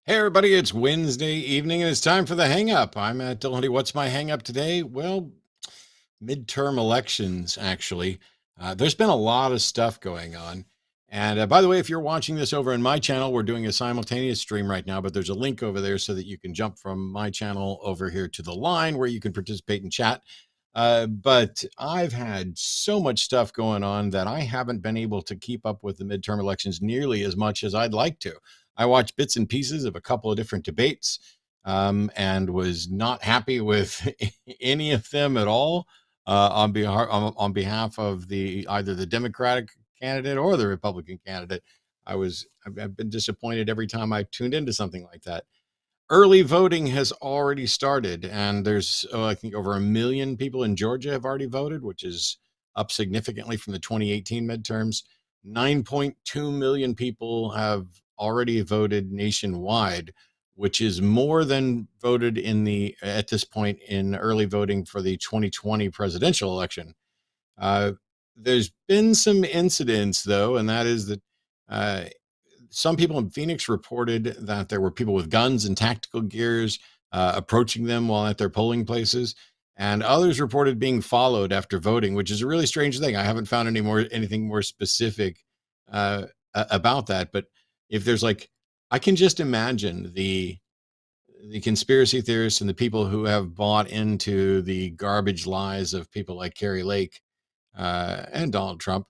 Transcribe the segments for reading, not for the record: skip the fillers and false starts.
Hey everybody, it's Wednesday evening and it's time for the hang up. I'm at Dillahunty. What's my hang up today? Well, midterm elections, actually. There's been a lot of stuff going on. And by the way, if you're watching this over in my channel, we're doing a simultaneous stream right now, but there's a link over there so that you can jump from my channel over here to the line where you can participate in chat. But I've had so much stuff going on that I haven't been able to keep up with the midterm elections nearly as much as I'd like to. I watched bits and pieces of a couple of different debates and was not happy with any of them at all on behalf of either the Democratic candidate or the Republican candidate. I've been disappointed every time I tuned into something like that. Early voting has already started, and there's I think over 1 million people in Georgia have already voted, which is up significantly from the 2018 midterms. 9.2 million people have already voted nationwide, which is more than voted at this point in early voting for the 2020 presidential election. There's been some incidents, though, and that is that uh, some people in Phoenix reported that there were people with guns and tactical gears approaching them while at their polling places, and others reported being followed after voting, which is a really strange thing. I haven't found anything more specific about that, but if there's I can just imagine the conspiracy theorists and the people who have bought into the garbage lies of people like Carrie Lake and Donald Trump,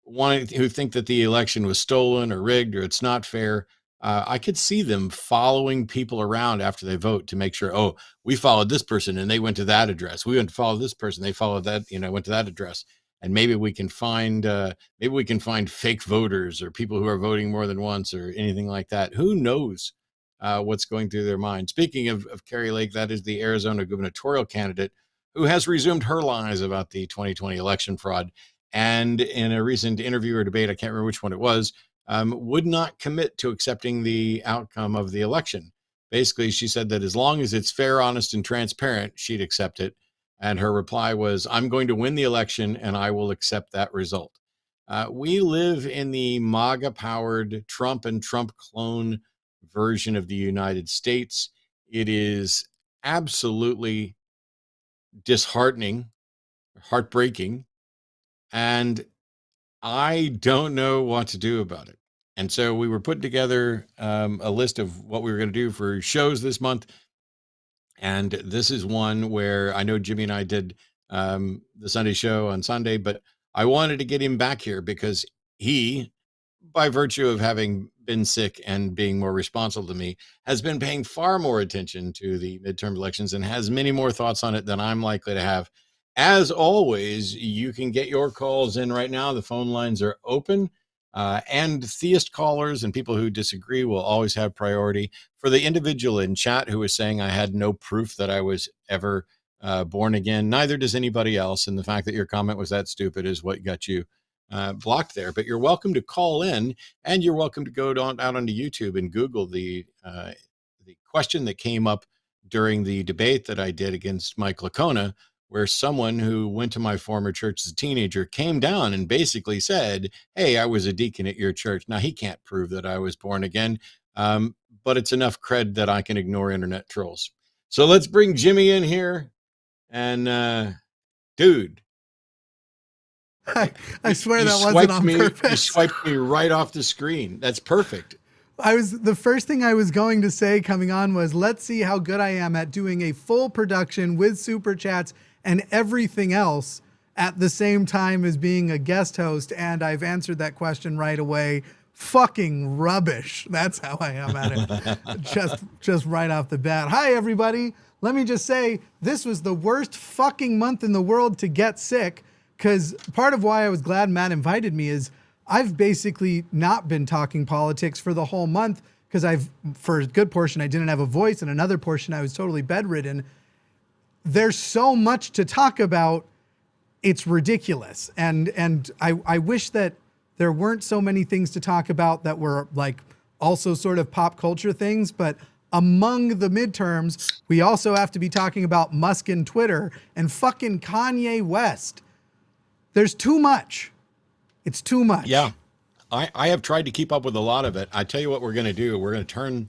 who think that the election was stolen or rigged or it's not fair. I could see them following people around after they vote to make sure, oh, we followed this person and they went to that address. We went to follow this person, they followed that, went to that address. And maybe we can find fake voters or people who are voting more than once or anything like that. Who knows what's going through their mind? Speaking of Carrie Lake, that is the Arizona gubernatorial candidate who has resumed her lies about the 2020 election fraud. And in a recent interview or debate, I can't remember which one it was, would not commit to accepting the outcome of the election. Basically, she said that as long as it's fair, honest, and transparent, she'd accept it. And her reply was, I'm going to win the election and I will accept that result. We live in the MAGA-powered Trump and Trump clone version of the United States. It is absolutely disheartening, heartbreaking, and I don't know what to do about it. And so we were putting together a list of what we were going to do for shows this month. And this is one where I know Jimmy and I did the Sunday show on Sunday, but I wanted to get him back here because he, by virtue of having been sick and being more responsible to me, has been paying far more attention to the midterm elections and has many more thoughts on it than I'm likely to have. As always, you can get your calls in right now. The phone lines are open. And theist callers and people who disagree will always have priority. For the individual in chat who was saying I had no proof that I was ever born again, neither does anybody else. And the fact that your comment was that stupid is what got you blocked there. But you're welcome to call in, and you're welcome to go out onto YouTube and Google the question that came up during the debate that I did against Mike Lacona, where someone who went to my former church as a teenager came down and basically said, hey, I was a deacon at your church. Now, he can't prove that I was born again, but it's enough cred that I can ignore internet trolls. So let's bring Jimmy in here. And, dude. I swear that wasn't on purpose. You swiped me right off the screen. That's perfect. The first thing I was going to say coming on was, let's see how good I am at doing a full production with super chats and everything else at the same time as being a guest host. And I've answered that question right away. Fucking rubbish. That's how I am at it. just right off the bat. Hi, everybody. Let me just say, this was the worst fucking month in the world to get sick, because part of why I was glad Matt invited me is I've basically not been talking politics for the whole month, because for a good portion, I didn't have a voice, and another portion, I was totally bedridden. There's so much to talk about. It's ridiculous. And I wish that there weren't so many things to talk about that were like also sort of pop culture things, but among the midterms, we also have to be talking about Musk and Twitter and fucking Kanye West. There's too much. It's too much. Yeah. I have tried to keep up with a lot of it. I tell you what we're going to do. We're going to turn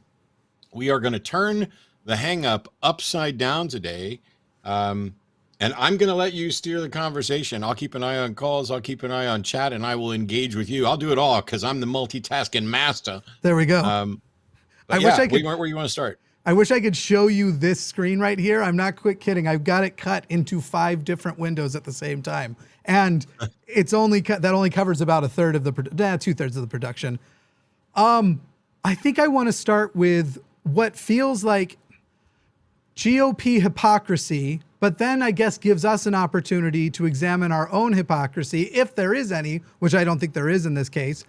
We are going to turn the hang up upside down today. And I'm going to let you steer the conversation. I'll keep an eye on calls. I'll keep an eye on chat, and I will engage with you. I'll do it all because I'm the multitasking master. There we go. But wish I could, where you want to start? I wish I could show you this screen right here. I'm not kidding. I've got it cut into 5 different windows at the same time. And it's only that only covers about 2/3 of the 2/3 of the production. I think I want to start with what feels like GOP hypocrisy, but then I guess gives us an opportunity to examine our own hypocrisy, if there is any, which I don't think there is in this case.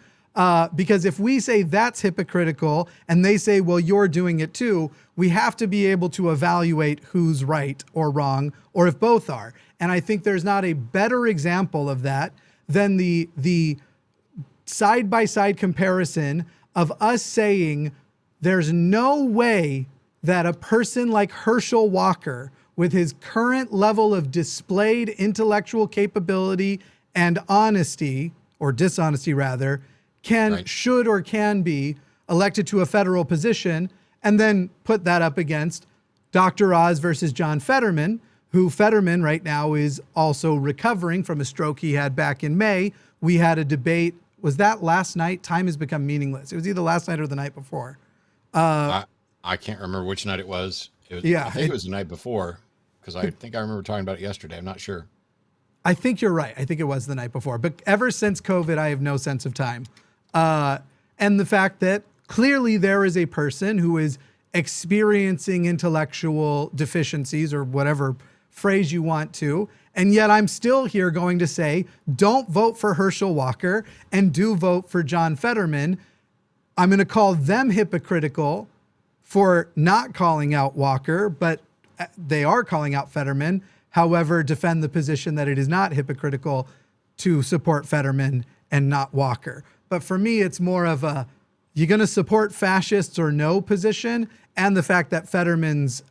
Because if we say that's hypocritical and they say, well, you're doing it too, we have to be able to evaluate who's right or wrong, or if both are. And I think there's not a better example of that than the side-by-side comparison of us saying there's no way that a person like Herschel Walker, with his current level of displayed intellectual capability and honesty, or dishonesty rather, should or can be elected to a federal position, and then put that up against Dr. Oz versus John Fetterman, who Fetterman right now is also recovering from a stroke he had back in May. We had a debate. Was that last night? Time has become meaningless. It was either last night or the night before. I can't remember which night it was. I think it was the night before, because I think I remember talking about it yesterday. I'm not sure. I think you're right. I think it was the night before. But ever since COVID, I have no sense of time. And the fact that clearly there is a person who is experiencing intellectual deficiencies, or whatever phrase you want to, and yet I'm still here going to say, don't vote for Herschel Walker and do vote for John Fetterman. I'm going to call them hypocritical for not calling out Walker, but they are calling out Fetterman. However, defend the position that it is not hypocritical to support Fetterman and not Walker. But for me, it's more of a, you're going to support fascists or no position, and the fact that Fetterman's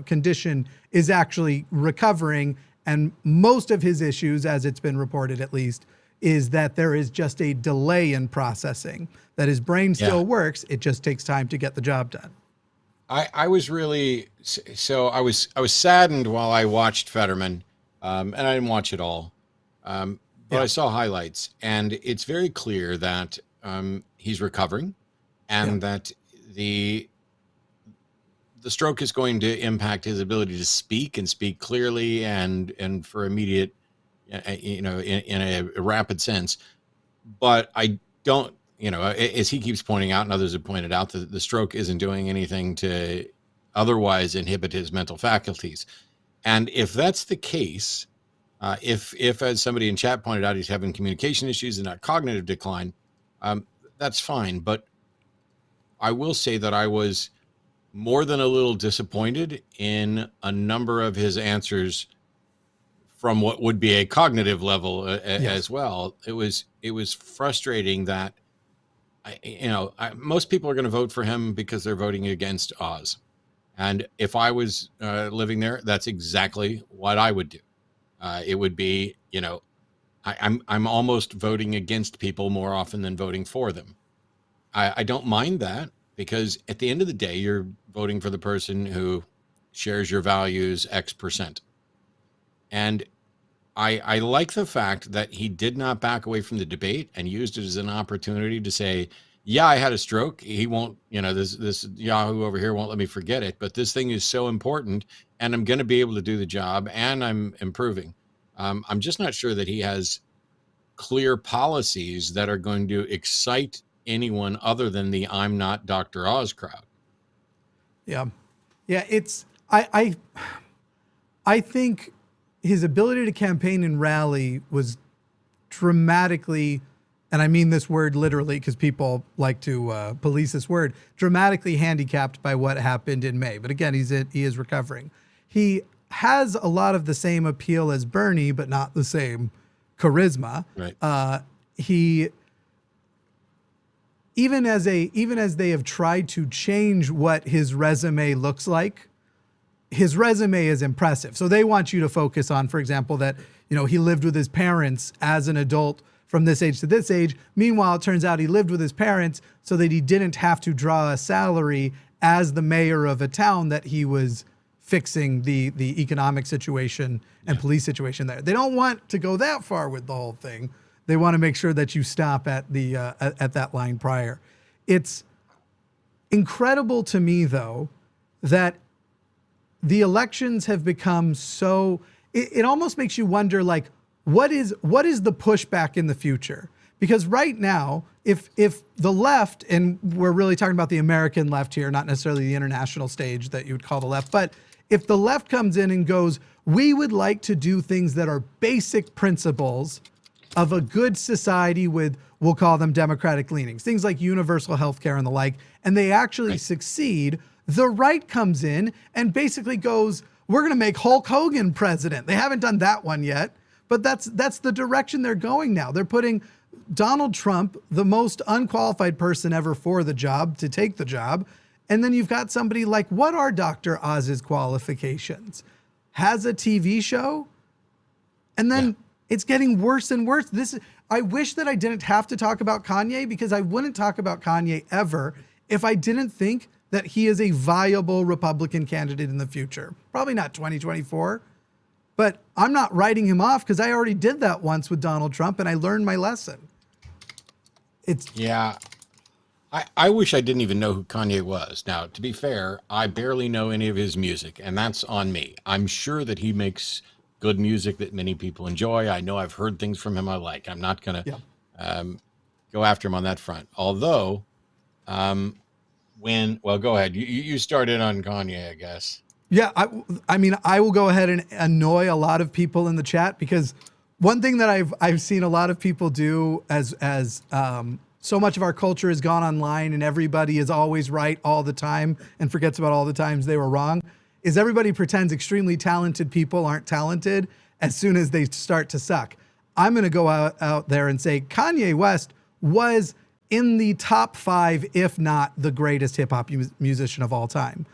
condition is actually recovering, and most of his issues, as it's been reported at least, is that there is just a delay in processing, that his brain still works. It just takes time to get the job done. I was really, so I was saddened while I watched Fetterman, and I didn't watch it all, but I saw highlights, and it's very clear that he's recovering, and that the stroke is going to impact his ability to speak and speak clearly, and for immediate, in a rapid sense. But I don't, as he keeps pointing out, and others have pointed out, that the stroke isn't doing anything to otherwise inhibit his mental faculties. And if that's the case, if as somebody in chat pointed out, he's having communication issues and not cognitive decline, that's fine. But I will say that I was more than a little disappointed in a number of his answers from what would be a cognitive level as well. It was frustrating that, most people are going to vote for him because they're voting against Oz. And if I was living there, that's exactly what I would do. It would be, I'm almost voting against people more often than voting for them. I don't mind that, because at the end of the day, you're voting for the person who shares your values X%. And I like the fact that he did not back away from the debate and used it as an opportunity to say, yeah, I had a stroke. He won't, this Yahoo over here won't let me forget it, but this thing is so important, and I'm going to be able to do the job, and I'm improving. I'm just not sure that he has clear policies that are going to excite anyone other than the I'm not Dr. Oz crowd. Yeah. It's, I think his ability to campaign and rally was dramatically, and I mean this word literally because people like to police this word, dramatically handicapped by what happened in May. But again, he is recovering. He has a lot of the same appeal as Bernie, but not the same charisma. Right. He, even as they have tried to change what his resume looks like, his resume is impressive. So they want you to focus on, for example, that, he lived with his parents as an adult from this age to this age. Meanwhile, it turns out he lived with his parents so that he didn't have to draw a salary as the mayor of a town that he was fixing the economic situation and police situation there. They don't want to go that far with the whole thing. They want to make sure that you stop at the at that line prior. It's incredible to me, though, that the elections have become so. It almost makes you wonder, like, what is the pushback in the future? Because right now, if the left, and we're really talking about the American left here, not necessarily the international stage that you would call the left, but if the left comes in and goes, we would like to do things that are basic principles of a good society with, we'll call them democratic leanings, things like universal health care and the like, and they actually succeed, the right comes in and basically goes, we're going to make Hulk Hogan president. They haven't done that one yet, but that's the direction they're going now. They're putting Donald Trump, the most unqualified person ever for the job, to take the job. And then you've got somebody like, what are Dr. Oz's qualifications? Has a TV show? And then it's getting worse and worse. I wish that I didn't have to talk about Kanye, because I wouldn't talk about Kanye ever if I didn't think that he is a viable Republican candidate in the future. Probably not 2024, but I'm not writing him off because I already did that once with Donald Trump and I learned my lesson. I wish I didn't even know who Kanye was. Now, to be fair, I barely know any of his music, and that's on me. I'm sure that he makes good music that many people enjoy. I know I've heard things from him I like. I'm not going to go after him on that front. Although, well, go ahead. You started on Kanye, I guess. Yeah, I mean, I will go ahead and annoy a lot of people in the chat, because one thing that I've seen a lot of people do as so much of our culture has gone online and everybody is always right all the time and forgets about all the times they were wrong, is everybody pretends extremely talented people aren't talented as soon as they start to suck. I'm going to go out there and say Kanye West was in the top 5, if not the greatest hip hop musician of all time.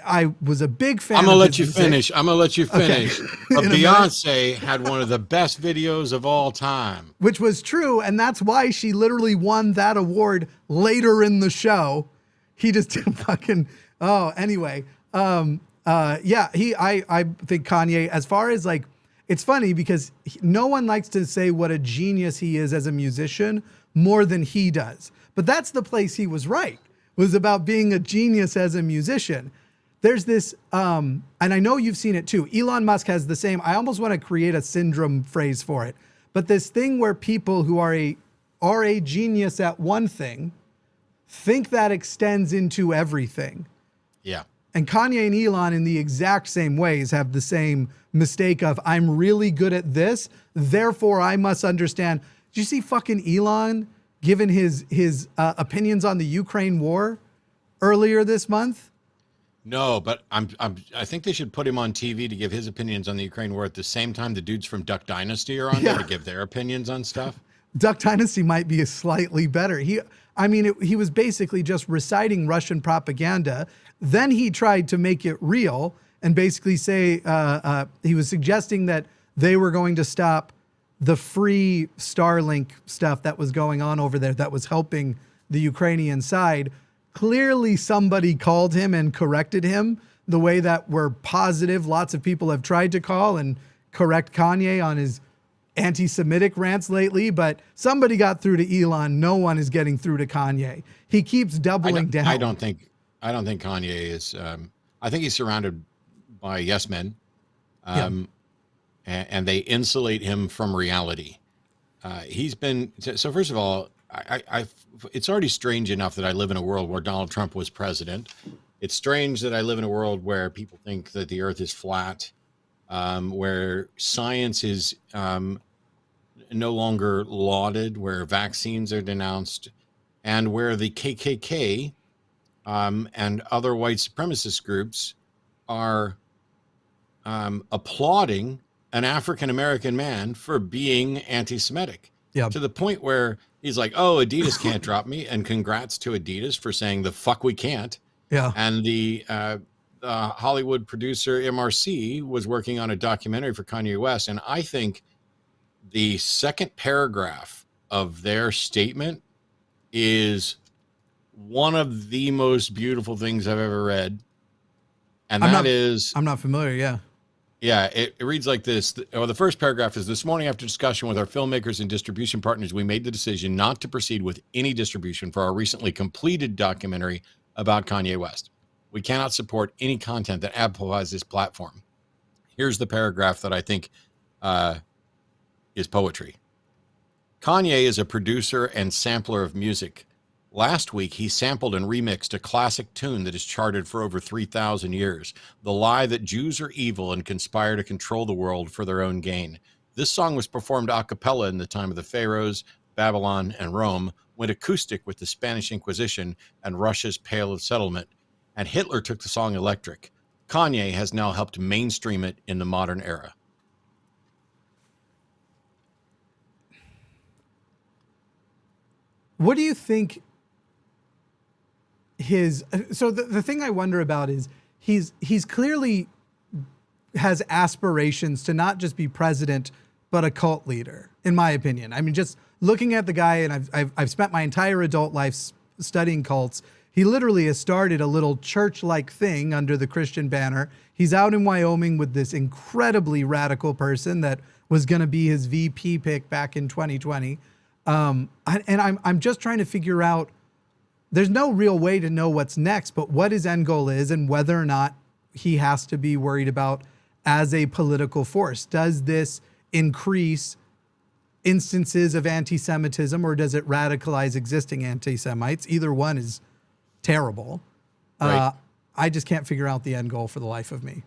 I was a big fan. I'm gonna let you finish. Okay. But Beyonce had one of the best videos of all time, which was true, and that's why she literally won that award later in the show. He just fucking anyway. I think Kanye, as far as like, it's funny because no one likes to say what a genius he is as a musician more than he does. But that's the place he was right. Was about being a genius as a musician. There's this, and I know you've seen it too. Elon Musk has the same, I almost want to create a syndrome phrase for it, but this thing where people who are a genius at one thing think that extends into everything. Yeah. And Kanye and Elon in the exact same ways have the same mistake of, I'm really good at this, therefore I must understand. Did you see fucking Elon given his opinions on the Ukraine war earlier this month? No, but I think they should put him on TV to give his opinions on the Ukraine war at the same time the dudes from Duck Dynasty are on there to give their opinions on stuff. Duck Dynasty might be slightly better. He was basically just reciting Russian propaganda. Then he tried to make it real and basically say he was suggesting that they were going to stop the free Starlink stuff that was going on over there that was helping the Ukrainian side. Clearly somebody called him and corrected him the way that we're positive lots of people have tried to call and correct Kanye on his anti-Semitic rants lately, but somebody got through to Elon. No one is getting through to Kanye. He keeps doubling down. I don't think Kanye is, I think he's surrounded by yes men. And they insulate him from reality. He's been, so first of all, it's already strange enough that I live in a world where Donald Trump was president. It's strange that I live in a world where people think that the earth is flat, where science is no longer lauded, where vaccines are denounced, and where the KKK and other white supremacist groups are applauding an African-American man for being anti-Semitic, to the point where he's like, oh, Adidas can't drop me. And congrats to Adidas for saying the fuck we can't. Yeah. And the Hollywood producer MRC was working on a documentary for Kanye West. And I think the second paragraph of their statement is one of the most beautiful things I've ever read. And I'm not familiar. Yeah. Yeah, it reads like this. The first paragraph is, this morning after discussion with our filmmakers and distribution partners, we made the decision not to proceed with any distribution for our recently completed documentary about Kanye West. We cannot support any content that amplifies this platform. Here's the paragraph that I think is poetry. Kanye is a producer and sampler of music. Last week, he sampled and remixed a classic tune that has charted for over 3,000 years, The Lie That Jews Are Evil and Conspire to Control the World for Their Own Gain. This song was performed a cappella in the time of the Pharaohs, Babylon, and Rome, went acoustic with the Spanish Inquisition and Russia's Pale of Settlement, and Hitler took the song electric. Kanye has now helped mainstream it in the modern era. What do you think so the thing I wonder about is he's clearly has aspirations to not just be president, but a cult leader, in my opinion. I mean, just looking at the guy, and I've spent my entire adult life studying cults. He literally has started a little church-like thing under the Christian banner. He's out in Wyoming with this incredibly radical person that was going to be his VP pick back in 2020. And I'm just trying to figure out, there's no real way to know what's next, but what his end goal is and whether or not he has to be worried about as a political force. Does this increase instances of anti-Semitism, or does it radicalize existing anti-Semites? Either one is terrible. Right. I just can't figure out the end goal for the life of me.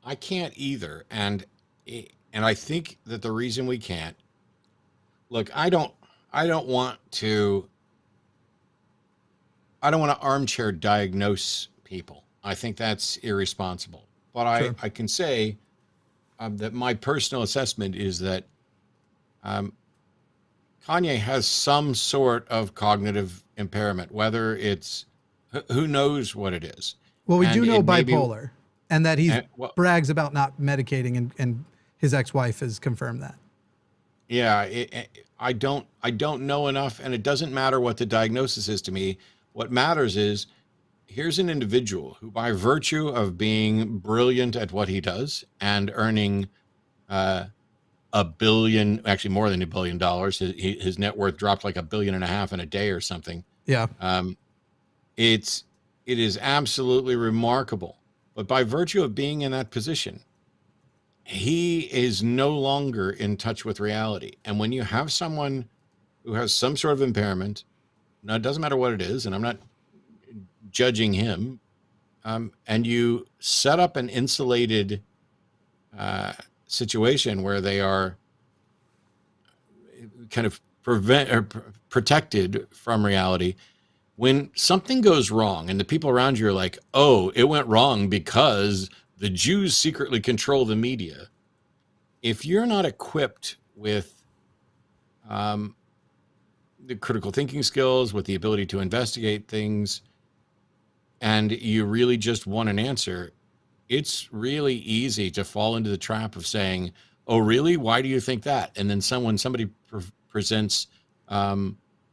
I can't either. And I think that the reason we can't, look, I don't want to armchair diagnose people. I think that's irresponsible. But Sure. I can say that my personal assessment is that Kanye has some sort of cognitive impairment, whether it's, who knows what it is. Well, we And do know it may be- bipolar, and that he well- brags about not medicating, and his ex-wife has confirmed that. Yeah, I don't know enough, and it doesn't matter what the diagnosis is to me. What matters is, here's an individual who, by virtue of being brilliant at what he does and earning $1 billion, actually more than $1 billion, his net worth dropped like $1.5 billion in a day or something. Yeah. It is absolutely remarkable. But by virtue of being in that position, he is no longer in touch with reality. And when you have someone who has some sort of impairment, now it doesn't matter what it is, and I'm not judging him, and you set up an insulated situation where they are kind of protected from reality. When something goes wrong and the people around you are like, oh, it went wrong because the Jews secretly control the media. If you're not equipped with the critical thinking skills, with the ability to investigate things, and you really just want an answer, it's really easy to fall into the trap of saying, oh, really? Why do you think that? And then somebody presents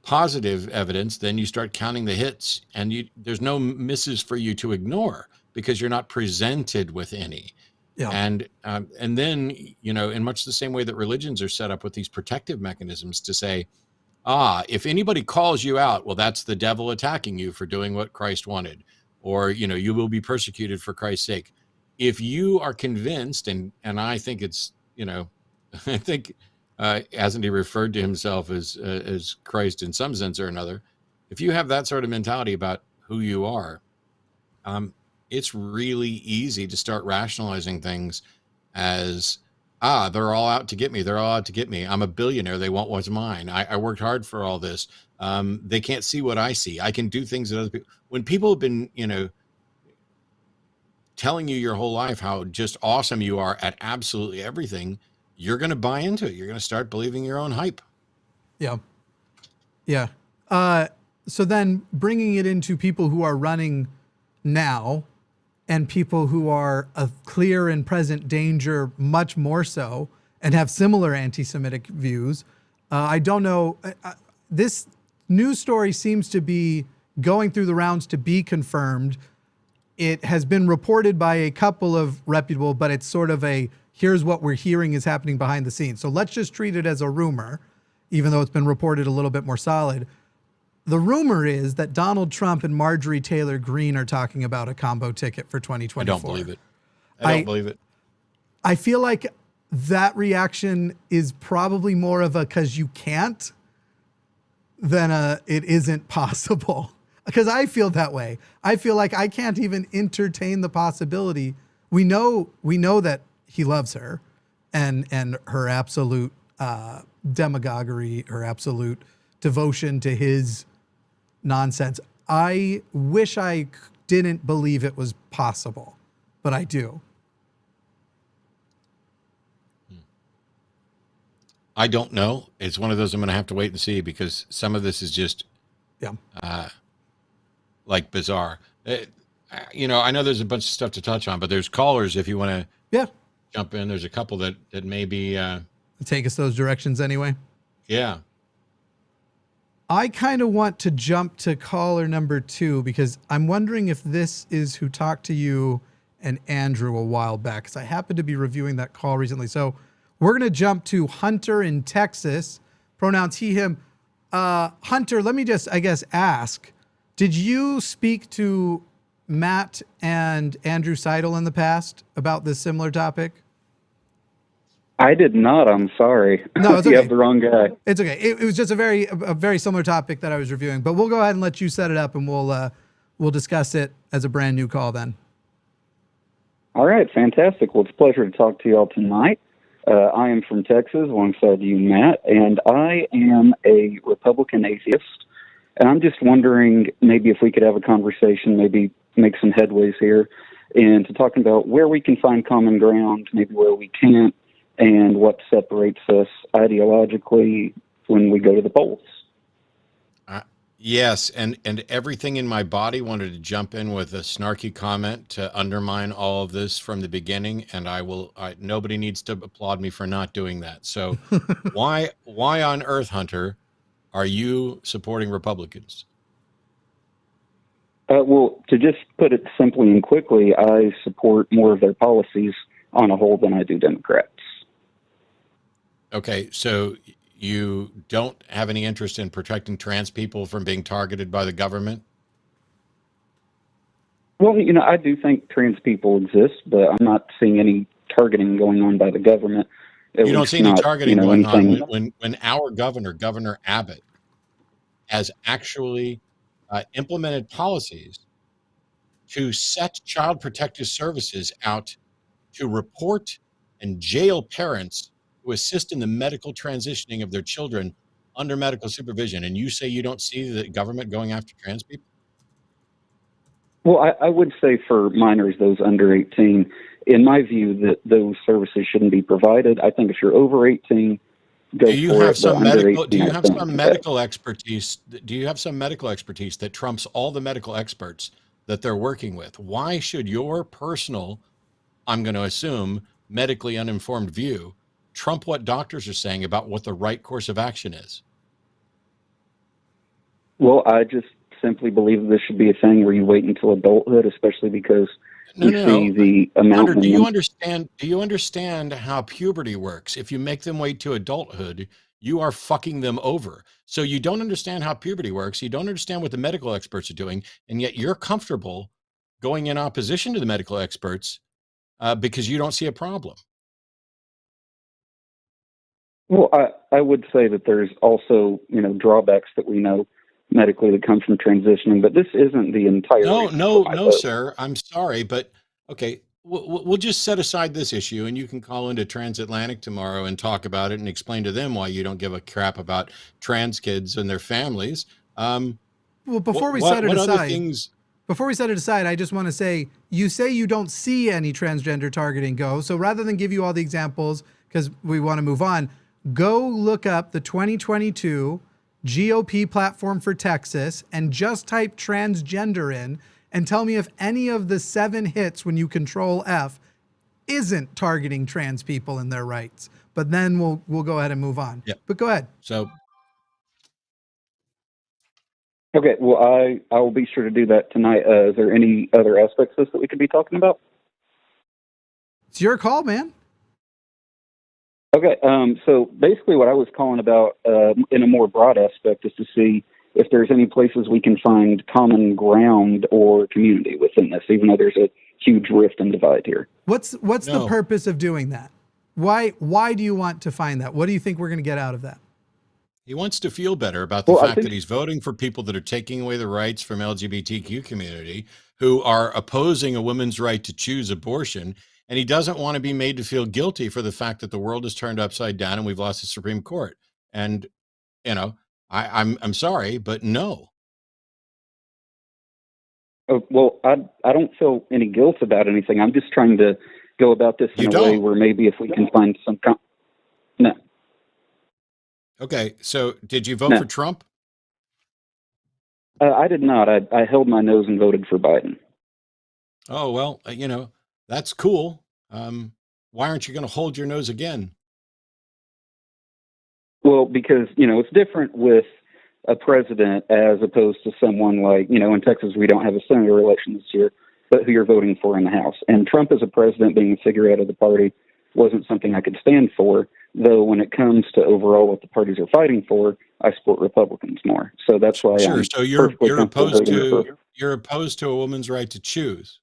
positive evidence, then you start counting the hits, and there's no misses for you to ignore because you're not presented with any. Yeah. And then, in much the same way that religions are set up with these protective mechanisms to say, if anybody calls you out, well, that's the devil attacking you for doing what Christ wanted, or, you will be persecuted for Christ's sake. If you are convinced, and I think it's, I think, hasn't he referred to himself as Christ in some sense or another? If you have that sort of mentality about who you are, it's really easy to start rationalizing things as, they're all out to get me. They're all out to get me. I'm a billionaire. They want what's mine. I worked hard for all this. They can't see what I see. I can do things that other people, when people have been, telling you your whole life how just awesome you are at absolutely everything, you're going to buy into it. You're going to start believing your own hype. Yeah. Yeah. So then bringing it into people who are running now and people who are a clear and present danger, much more so, and have similar anti-Semitic views. I don't know. This news story seems to be going through the rounds to be confirmed. It has been reported by a couple of reputable, but it's sort of a, here's what we're hearing is happening behind the scenes. So let's just treat it as a rumor, even though it's been reported a little bit more solid. The rumor is that Donald Trump and Marjorie Taylor Greene are talking about a combo ticket for 2024. I don't believe it. I don't believe it. I feel like that reaction is probably more of a because you can't than a it isn't possible. Because I feel that way. I feel like I can't even entertain the possibility. We know that he loves her and her absolute demagoguery, her absolute devotion to his nonsense. I wish I didn't believe it was possible, but I do. I don't know. It's one of those I'm going to have to wait and see, because some of this is just like bizarre. You know, I know there's a bunch of stuff to touch on, but there's callers if you want to jump in. There's a couple that maybe take us those directions anyway. Yeah. I kind of want to jump to caller number 2 because I'm wondering if this is who talked to you and Andrew a while back, because I happened to be reviewing that call recently. So we're going to jump to Hunter in Texas, pronouns he, him. Hunter, let me just, I guess, ask, did you speak to Matt and Andrew Seidel in the past about this similar topic? I did not. I'm sorry. No, it's okay. You have the wrong guy. It's okay. It was just a very similar topic that I was reviewing, but we'll go ahead and let you set it up, and we'll discuss it as a brand new call then. All right, fantastic. Well, it's a pleasure to talk to you all tonight. I am from Texas, alongside you, Matt, and I am a Republican atheist. And I'm just wondering maybe if we could have a conversation, maybe make some headways here, into talking about where we can find common ground, maybe where we can't, and what separates us ideologically when we go to the polls. Yes, and everything in my body wanted to jump in with a snarky comment to undermine all of this from the beginning, and nobody needs to applaud me for not doing that. So why on earth, Hunter, are you supporting Republicans? Well, to just put it simply and quickly, I support more of their policies on a whole than I do Democrats. Okay, so you don't have any interest in protecting trans people from being targeted by the government? Well, you know, I do think trans people exist, but I'm not seeing any targeting going on by the government. You don't see any targeting going on when our Governor Abbott, has actually implemented policies to set Child Protective Services out to report and jail parents who assist in the medical transitioning of their children under medical supervision. And you say you don't see the government going after trans people? Well, I would say for minors, those under 18, in my view, that those services shouldn't be provided. I think if you're over 18, go do you for have it. Some medical? Do you have some that. medical expertise? Do you have some medical expertise that trumps all the medical experts that they're working with? Why should your personal, I'm going to assume, medically uninformed view trump what doctors are saying about what the right course of action is? Well, I just simply believe this should be a thing where you wait until adulthood, especially because see the amount. Hunter, do you understand how puberty works? If you make them wait to adulthood, you are fucking them over. So you don't understand how puberty works. You don't understand what the medical experts are doing, and yet you're comfortable going in opposition to the medical experts because you don't see a problem. Well, I would say that there's also, you know, drawbacks that we know medically that come from transitioning, but this isn't the entire. No, sir. I'm sorry, but okay, we'll just set aside this issue, and you can call into Transatlantic tomorrow and talk about it and explain to them why you don't give a crap about trans kids and their families. Well, before we set it aside, I just want to say you don't see any transgender targeting go. So rather than give you all the examples, because we want to move on, go look up the 2022 GOP platform for Texas and just type transgender in and tell me if any of the 7 hits when you control F isn't targeting trans people and their rights. But then we'll go ahead and move on. Yep. But go ahead. So Okay, well, I will be sure to do that tonight. Is there any other aspects of this that we could be talking about? It's your call, man. Okay, so basically what I was calling about in a more broad aspect is to see if there's any places we can find common ground or community within this, even though there's a huge rift and divide here. What's the purpose of doing that? Why do you want to find that? What do you think we're going to get out of that? He wants to feel better about the fact that he's voting for people that are taking away the rights from LGBTQ community, who are opposing a woman's right to choose abortion. And he doesn't want to be made to feel guilty for the fact that the world is turned upside down and we've lost the Supreme Court. And, you know, I'm sorry, but no. Oh, well, I don't feel any guilt about anything. I'm just trying to go about this in a way where maybe if we can find some... No. Okay, so did you vote for Trump? I did not. I held my nose and voted for Biden. Oh, well, you know, that's cool. Why aren't you going to hold your nose again? Well, because, you know, it's different with a president as opposed to someone like, you know, in Texas, we don't have a senator election this year, but who you're voting for in the House. And Trump as a president being a figurehead of the party wasn't something I could stand for, though when it comes to overall what the parties are fighting for, I support Republicans more. So that's why sure. So you're opposed to a woman's right to choose.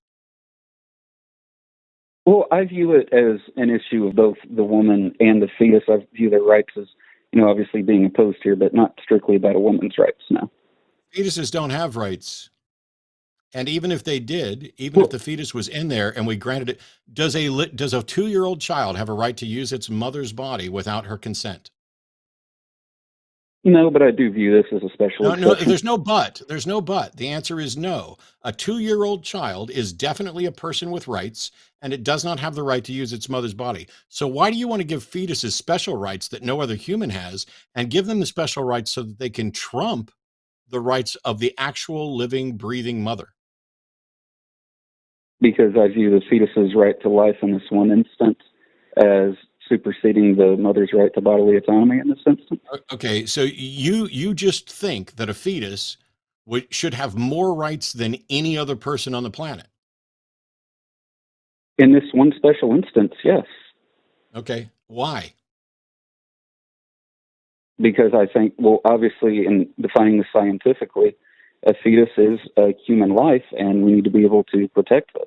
Well, I view it as an issue of both the woman and the fetus. I view their rights as, you know, obviously being opposed here, but not strictly about a woman's rights, no. Fetuses don't have rights. And even if they did, even if the fetus was in there and we granted it, does a 2-year-old child have a right to use its mother's body without her consent? No, but I do view this as a special exception. No, there's no but. There's no but. The answer is no. A 2-year-old child is definitely a person with rights, and it does not have the right to use its mother's body. So why do you want to give fetuses special rights that no other human has and give them the special rights so that they can trump the rights of the actual living, breathing mother? Because I view the fetus's right to life in this one instance as superseding the mother's right to bodily autonomy in this instance. Okay, so you just think that a fetus should have more rights than any other person on the planet? In this one special instance, yes. Okay, why? Because I think, well, obviously, in defining this scientifically, a fetus is a human life, and we need to be able to protect those.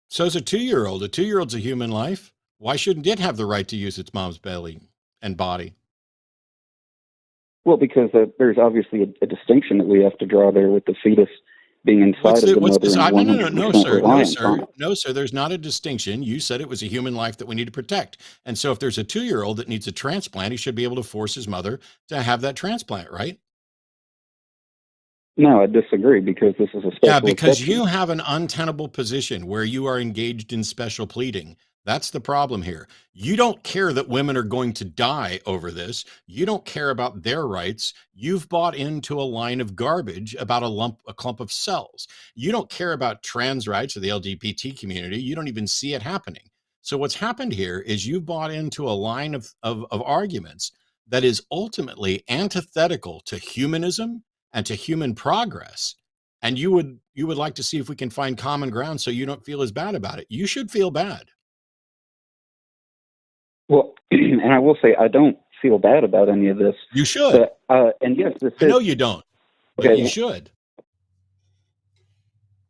So is a 2-year-old. A 2-year-old's a human life. Why shouldn't it have the right to use its mom's belly and body? Well, because there's obviously a distinction that we have to draw there with the fetus being inside of the mother. No, sir. There's not a distinction. You said it was a human life that we need to protect. And so if there's a 2-year-old that needs a transplant, he should be able to force his mother to have that transplant, right? No, I disagree because this is a special because exception. you have an untenable position where you are engaged in special pleading. That's the problem here. You don't care that women are going to die over this. You don't care about their rights. You've bought into a line of garbage about a clump of cells. You don't care about trans rights or the LGBT community. You don't even see it happening. So what's happened here is you've bought into a line of arguments that is ultimately antithetical to humanism and to human progress. And you would like to see if we can find common ground so you don't feel as bad about it. You should feel bad. Well, and I will say I don't feel bad about any of this. You should. But, and yes, I know you don't, but you should.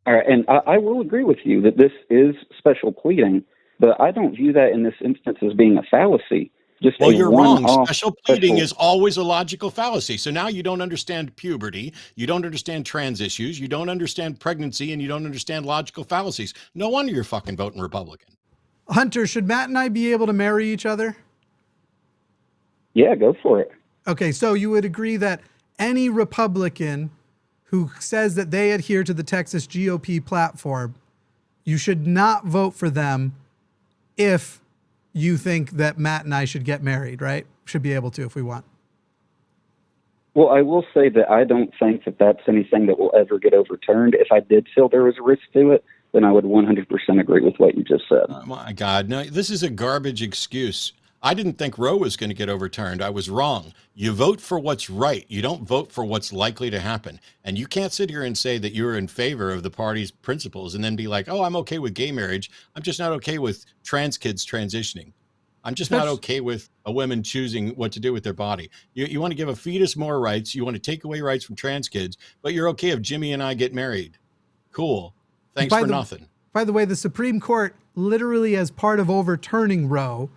All right, and I will agree with you that this is special pleading, but I don't view that in this instance as being a fallacy. Well, you're wrong. Special pleading is always a logical fallacy. So now you don't understand puberty, you don't understand trans issues, you don't understand pregnancy, and you don't understand logical fallacies. No wonder you're fucking voting Republican. Hunter, should Matt and I be able to marry each other? Yeah, go for it. Okay, so you would agree that any Republican who says that they adhere to the Texas GOP platform, you should not vote for them if you think that Matt and I should get married, right? Should be able to if we want. Well, I will say that I don't think that that's anything that will ever get overturned. If I did feel there was a risk to it, then I would 100% agree with what you just said. Oh my God. No, this is a garbage excuse. I didn't think Roe was going to get overturned. I was wrong. You vote for what's right. You don't vote for what's likely to happen. And you can't sit here and say that you're in favor of the party's principles and then be like, oh, I'm okay with gay marriage. I'm just not okay with trans kids transitioning. I'm just not okay with a woman choosing what to do with their body. You want to give a fetus more rights. You want to take away rights from trans kids, but you're okay if Jimmy and I get married. Cool. Thanks for nothing. By the way, the Supreme Court, literally as part of overturning Roe,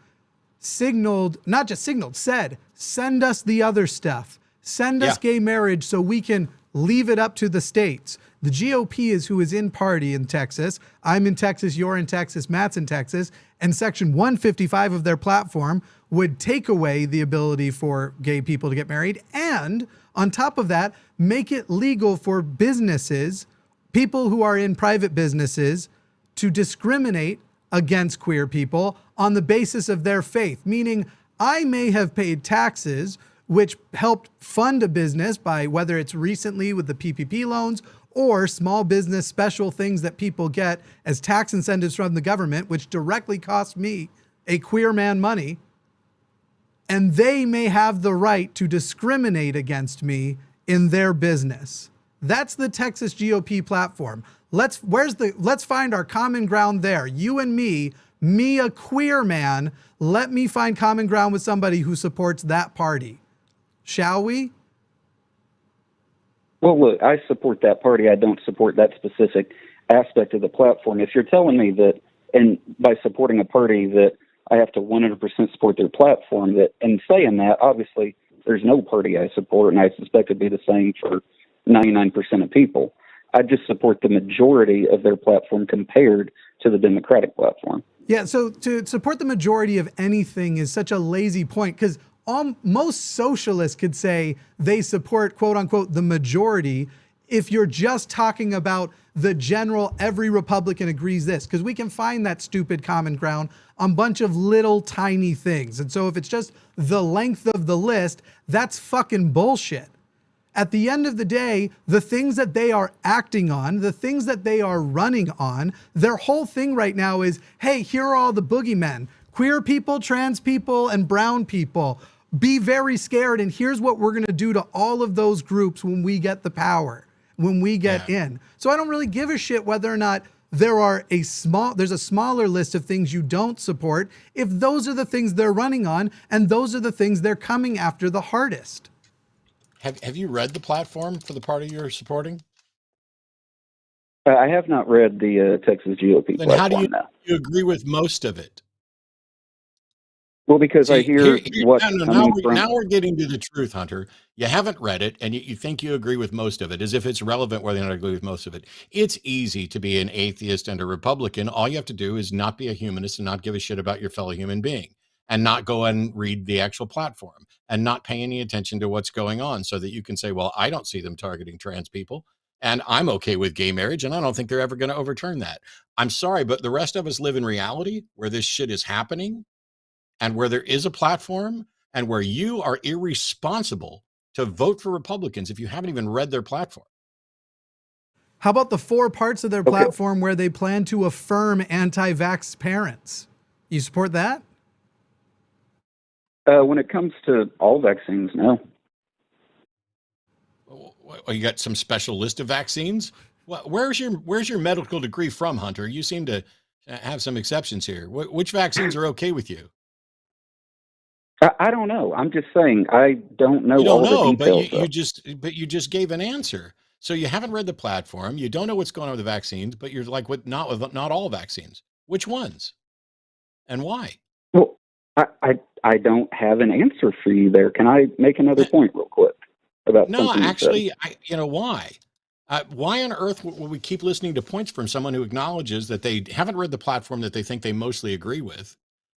said, send us the other stuff. Send us gay marriage so we can leave it up to the states. The GOP is who is in party in Texas. I'm in Texas, you're in Texas, Matt's in Texas. And Section 155 of their platform would take away the ability for gay people to get married. And on top of that, make it legal for businesses, people who are in private businesses, to discriminate against queer people on the basis of their faith. Meaning, I may have paid taxes which helped fund a business by whether it's recently with the PPP loans or small business special things that people get as tax incentives from the government, which directly cost me, a queer man, money. And they may have the right to discriminate against me in their business. That's the Texas GOP platform. Let's find our common ground there. You and me, a queer man, let me find common ground with somebody who supports that party. Shall we? Well, look, I support that party. I don't support that specific aspect of the platform. If you're telling me that, and by supporting a party, that I have to 100% support their platform, that, and saying that, obviously, there's no party I support, and I suspect it'd be the same for 99% of people. I just support the majority of their platform compared to the Democratic platform. Yeah, so to support the majority of anything is such a lazy point, because most socialists could say they support, quote unquote, the majority if you're just talking about the general, every Republican agrees this, because we can find that stupid common ground on a bunch of little tiny things. And so if it's just the length of the list, that's fucking bullshit. At the end of the day, the things that they are acting on, the things that they are running on, their whole thing right now is, hey, here are all the boogeymen, queer people, trans people, and brown people. Be very scared, and here's what we're going to do to all of those groups when we get the power, when we get in. So I don't really give a shit whether or not there's a smaller list of things you don't support, if those are the things they're running on, and those are the things they're coming after the hardest. Have you read the platform for the party you're supporting? I have not read the Texas GOP then platform. How do you agree with most of it? Well, because I hear what now we're getting to the truth, Hunter. You haven't read it, and you think you agree with most of it, as if it's relevant whether or not I agree with most of it. It's easy to be an atheist and a Republican. All you have to do is not be a humanist and not give a shit about your fellow human being, and not go and read the actual platform, and not pay any attention to what's going on, so that you can say, well, I don't see them targeting trans people, and I'm okay with gay marriage, and I don't think they're ever going to overturn that. I'm sorry, but the rest of us live in reality where this shit is happening, and where there is a platform, and where you are irresponsible to vote for Republicans if you haven't even read their platform. How about the 4 parts of their platform where they plan to affirm anti-vax parents? You support that? When it comes to all vaccines, no. You got some special list of vaccines? Where's your medical degree from, Hunter? You seem to have some exceptions here. Which vaccines are okay with you? I don't know. I'm just saying I don't know. You don't all know, the details, but you just gave an answer. So you haven't read the platform. You don't know what's going on with the vaccines, but you're like, not all vaccines. Which ones, and why? Well, I don't have an answer for you there. Can I make another point real quick about? No, actually, why? Why on earth would we keep listening to points from someone who acknowledges that they haven't read the platform that they think they mostly agree with?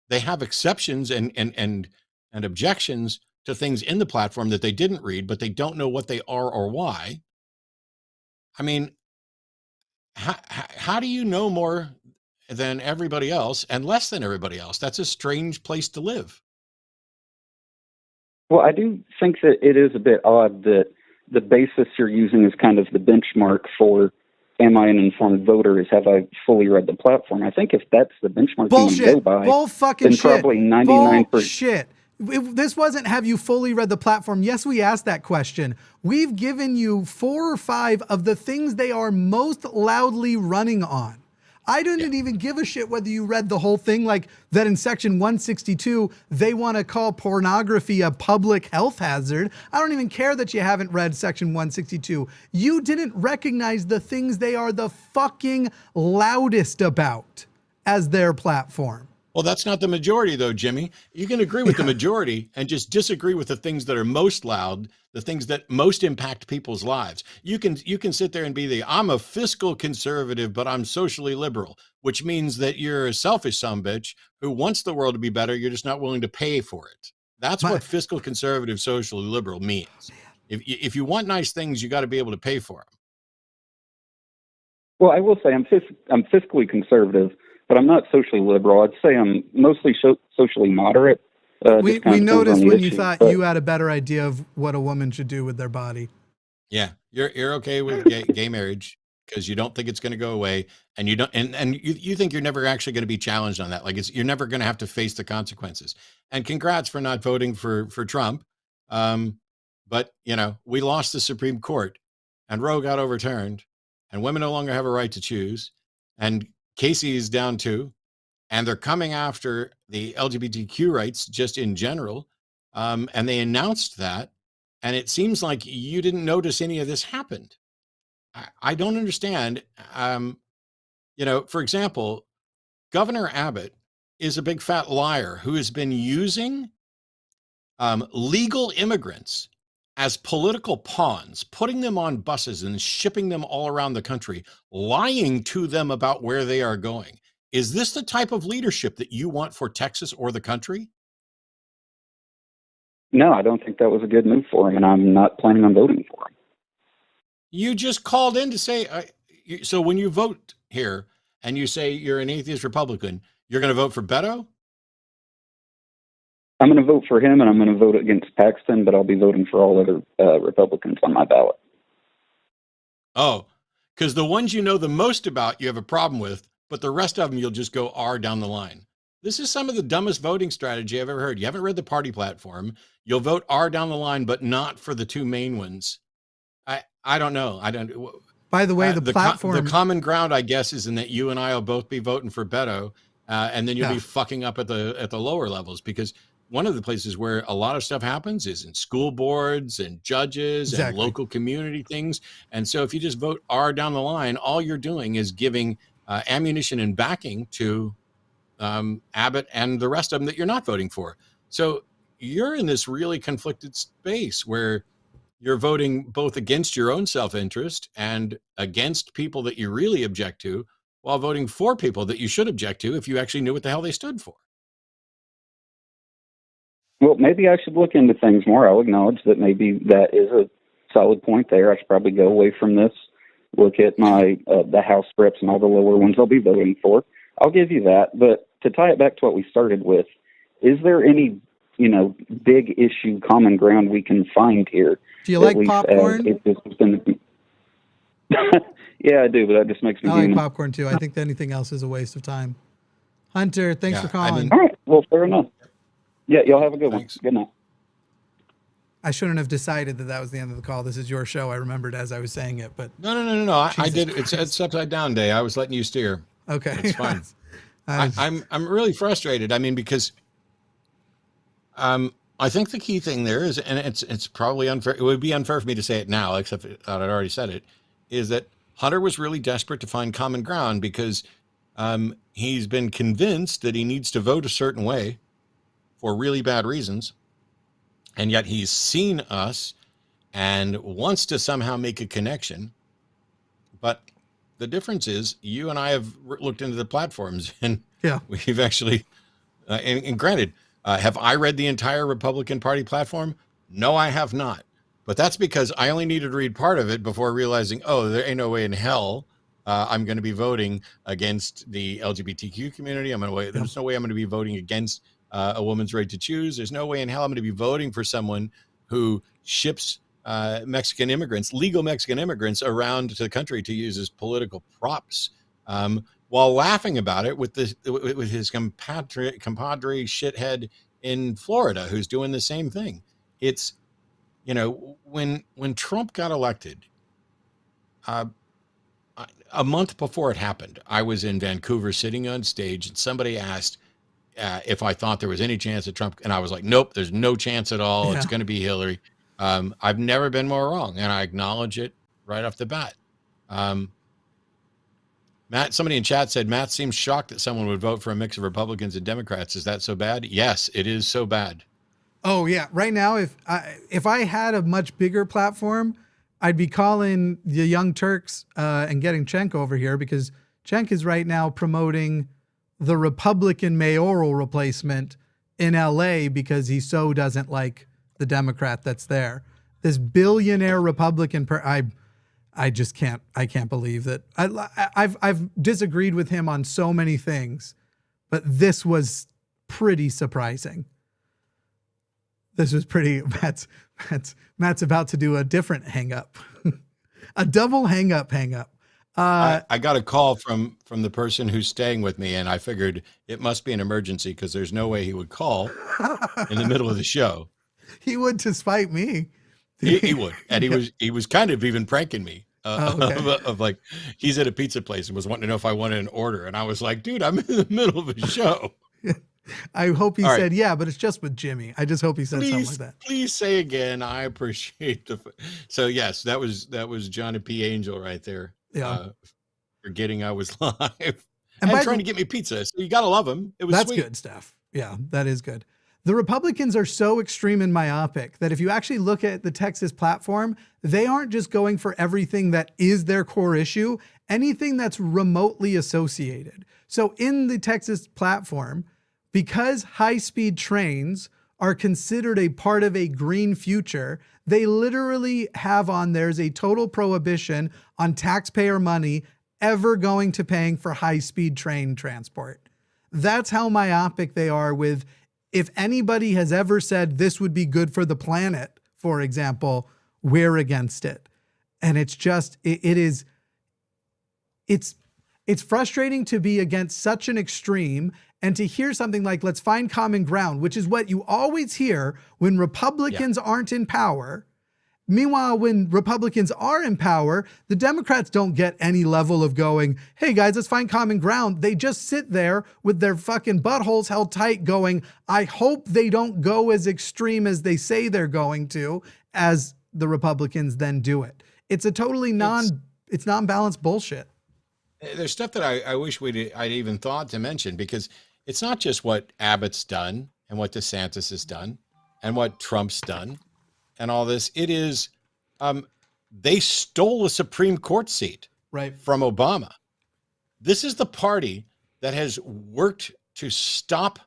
They have exceptions and objections to things in the platform that they didn't read, but they don't know what they are or why. I mean, how do you know more than everybody else and less than everybody else? That's a strange place to live. Well, I do think that it is a bit odd that the basis you're using is kind of the benchmark for am I an informed voter? Is have I fully read the platform? I think if that's the benchmark you want to go by, Bull fucking then shit. probably 99%. Bullshit. This wasn't have you fully read the platform. Yes, we asked that question. We've given you 4 or 5 of the things they are most loudly running on. I didn't even give a shit whether you read the whole thing, like that in section 162, they want to call pornography a public health hazard. I don't even care that you haven't read section 162. You didn't recognize the things they are the fucking loudest about as their platform. Well, that's not the majority, though, Jimmy. You can agree with the majority and just disagree with the things that are most loud, the things that most impact people's lives. You can sit there and be I'm a fiscal conservative, but I'm socially liberal, which means that you're a selfish sumbitch who wants the world to be better. You're just not willing to pay for it. That's what fiscal conservative, socially liberal means. If you want nice things, you got to be able to pay for them. Well, I will say I'm fiscally conservative, but I'm not socially liberal. I'd say I'm mostly socially moderate. We noticed when you thought you had a better idea of what a woman should do with their body. Yeah, you're okay with gay marriage because you don't think it's going to go away, and you don't, and you think you're never actually going to be challenged on that. Like you're never going to have to face the consequences. And congrats for not voting for Trump. But we lost the Supreme Court, and Roe got overturned, and women no longer have a right to choose, and Casey is down too, and they're coming after the LGBTQ rights just in general. And they announced that, and it seems like you didn't notice any of this happened. I don't understand. For example, Governor Abbott is a big fat liar who has been using legal immigrants as political pawns, putting them on buses and shipping them all around the country, lying to them about where they are going. Is this the type of leadership that you want for Texas or the country? No, I don't think that was a good move for him, and I'm not planning on voting for him. You just called in to say, so when you vote here and you say you're an atheist Republican, you're going to vote for Beto? I'm going to vote for him, and I'm going to vote against Paxton, but I'll be voting for all other Republicans on my ballot. Oh, because the ones you know the most about, you have a problem with, but the rest of them, you'll just go R down the line. This is some of the dumbest voting strategy I've ever heard. You haven't read the party platform. You'll vote R down the line, but not for the 2 main ones. I don't know. I don't. By the way, the platform. The common ground, I guess, is in that you and I will both be voting for Beto, and then you'll be fucking up at the lower levels, because one of the places where a lot of stuff happens is in school boards and judges and local community things. And so if you just vote R down the line, all you're doing is giving ammunition and backing to Abbott and the rest of them that you're not voting for. So you're in this really conflicted space where you're voting both against your own self-interest and against people that you really object to, while voting for people that you should object to if you actually knew what the hell they stood for. Well, maybe I should look into things more. I'll acknowledge that maybe that is a solid point there. I should probably go away from this, look at my the House reps and all the lower ones I'll be voting for. I'll give you that. But to tie it back to what we started with, is there any, big issue, common ground we can find here? Do you like popcorn? Yeah, I do, but that just makes me. I like popcorn too. I think that anything else is a waste of time. Hunter, thanks for calling. All right, well, fair enough. Yeah, y'all have a good one. Good night. I shouldn't have decided that was the end of the call. This is your show. I remembered as I was saying it, but no. I did. It's upside down day. I was letting you steer. Okay, it's fine. I'm really frustrated. I mean, because I think the key thing there is, and it's probably unfair. It would be unfair for me to say it now, except that I'd already said it. Is that Hunter was really desperate to find common ground because he's been convinced that he needs to vote a certain way for really bad reasons. And yet he's seen us and wants to somehow make a connection. But the difference is you and I have looked into the platforms, and we've actually, and granted, have I read the entire Republican Party platform? No, I have not. But that's because I only needed to read part of it before realizing, there ain't no way in hell I'm going to be voting against the LGBTQ community. There's no way I'm going to be voting against a woman's right to choose. There's no way in hell I'm going to be voting for someone who ships Mexican immigrants, legal Mexican immigrants, around to the country to use as political props, while laughing about it with his compadre shithead in Florida who's doing the same thing. It's, when Trump got elected, a month before it happened, I was in Vancouver sitting on stage, and somebody asked if I thought there was any chance that Trump, and I was like, nope, there's no chance at all. Yeah. It's going to be Hillary. I've never been more wrong, and I acknowledge it right off the bat. Matt, somebody in chat said, Matt seems shocked that someone would vote for a mix of Republicans and Democrats. Is that so bad? Yes, it is so bad. Oh yeah. Right now, if I had a much bigger platform, I'd be calling the Young Turks and getting Cenk over here, because Cenk is right now promoting the Republican mayoral replacement in LA because he so doesn't like the Democrat that's there. This billionaire Republican I just can't believe that. I've disagreed with him on so many things, but this was pretty surprising. This was pretty, Matt's about to do a different hang up, a double hang up. I got a call from the person who's staying with me, and I figured it must be an emergency because there's no way he would call in the middle of the show. He would, to spite me. He would, and he was kind of even pranking me. Okay. Of like, he's at a pizza place and was wanting to know if I wanted an order, and I was like, dude, I'm in the middle of a show. I hope he All said, right. yeah, but it's just with Jimmy. I just hope he said something like that. Please say again. I appreciate so yes, that was Johnny P. Angel right there. Yeah. Forgetting I was live and trying to get me pizza. So you got to love him. It was That's sweet. good stuff. Yeah, that is good. The Republicans are so extreme and myopic that if you actually look at the Texas platform, they aren't just going for everything that is their core issue, anything that's remotely associated. So in the Texas platform, because high-speed trains are considered a part of a green future, they literally have on theirs a total prohibition on taxpayer money ever going to paying for high-speed train transport. That's how myopic they are with, if anybody has ever said this would be good for the planet, for example, we're against it. And it's just, it's frustrating to be against such an extreme and to hear something like, let's find common ground, which is what you always hear when Republicans aren't in power. Meanwhile, when Republicans are in power, the Democrats don't get any level of going, hey guys, let's find common ground. They just sit there with their fucking buttholes held tight going, I hope they don't go as extreme as they say they're going to, as the Republicans then do it. It's a totally non-balanced bullshit. There's stuff that I wish I'd even thought to mention, because it's not just what Abbott's done and what DeSantis has done and what Trump's done and all this. It is, they stole a Supreme Court seat from Obama. This is the party that has worked to stop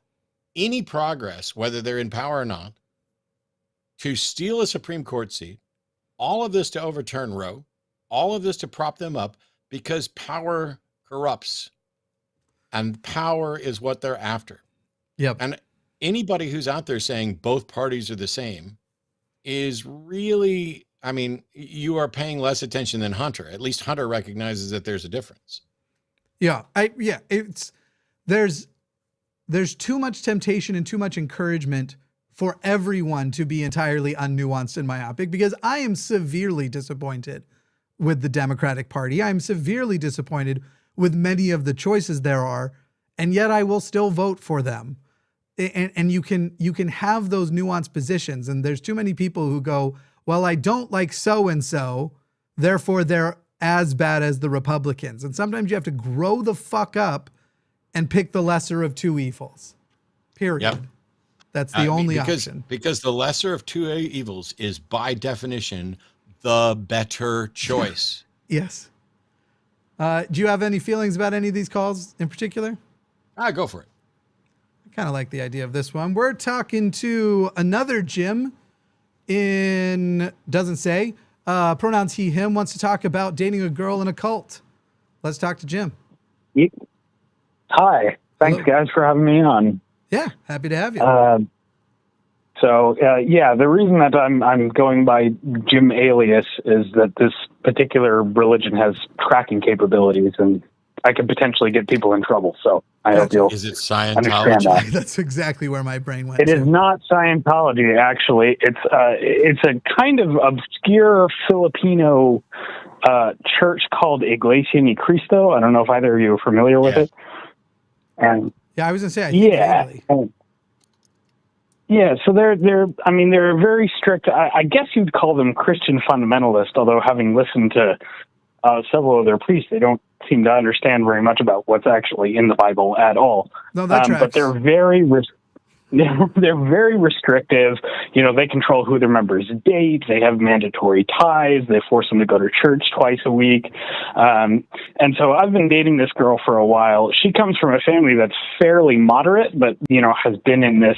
any progress, whether they're in power or not, to steal a Supreme Court seat, all of this to overturn Roe, all of this to prop them up, because power corrupts, and power is what they're after. Yep. And anybody who's out there saying both parties are the same is really, I mean, you are paying less attention than Hunter. At least Hunter recognizes that there's a difference. Yeah. There's too much temptation and too much encouragement for everyone to be entirely unnuanced and myopic, because I am severely disappointed with the Democratic Party. I'm severely disappointed with many of the choices there are, and yet I will still vote for them. And you can have those nuanced positions, and there's too many people who go, well, I don't like so-and-so, therefore they're as bad as the Republicans. And sometimes you have to grow the fuck up and pick the lesser of two evils, period. Yep. That's the only option. Because the lesser of two evils is by definition the better choice. Yes. Do you have any feelings about any of these calls in particular? Go for it. I kind of like the idea of this one. We're talking to another Jim doesn't say, pronouns he, him, wants to talk about dating a girl in a cult. Let's talk to Jim. Hi. Thanks, guys, for having me on. Yeah, happy to have you. So yeah, the reason that I'm going by Jim alias is that this particular religion has tracking capabilities, and I could potentially get people in trouble. So I hope you'll Is it understand Scientology? that. That's exactly where my brain went. It is not Scientology, actually. It's a kind of obscure Filipino church called Iglesia ni Cristo. I don't know if either of you are familiar with it. And yeah, I was gonna say, I think vaguely. Yeah, so they're very strict. I guess you'd call them Christian fundamentalist, although having listened to several of their priests, they don't seem to understand very much about what's actually in the Bible at all. No, that tracks. But they're very restrictive. You know, they control who their members date. They have mandatory ties. They force them to go to church twice a week. And so I've been dating this girl for a while. She comes from a family that's fairly moderate, but, you know, has been in this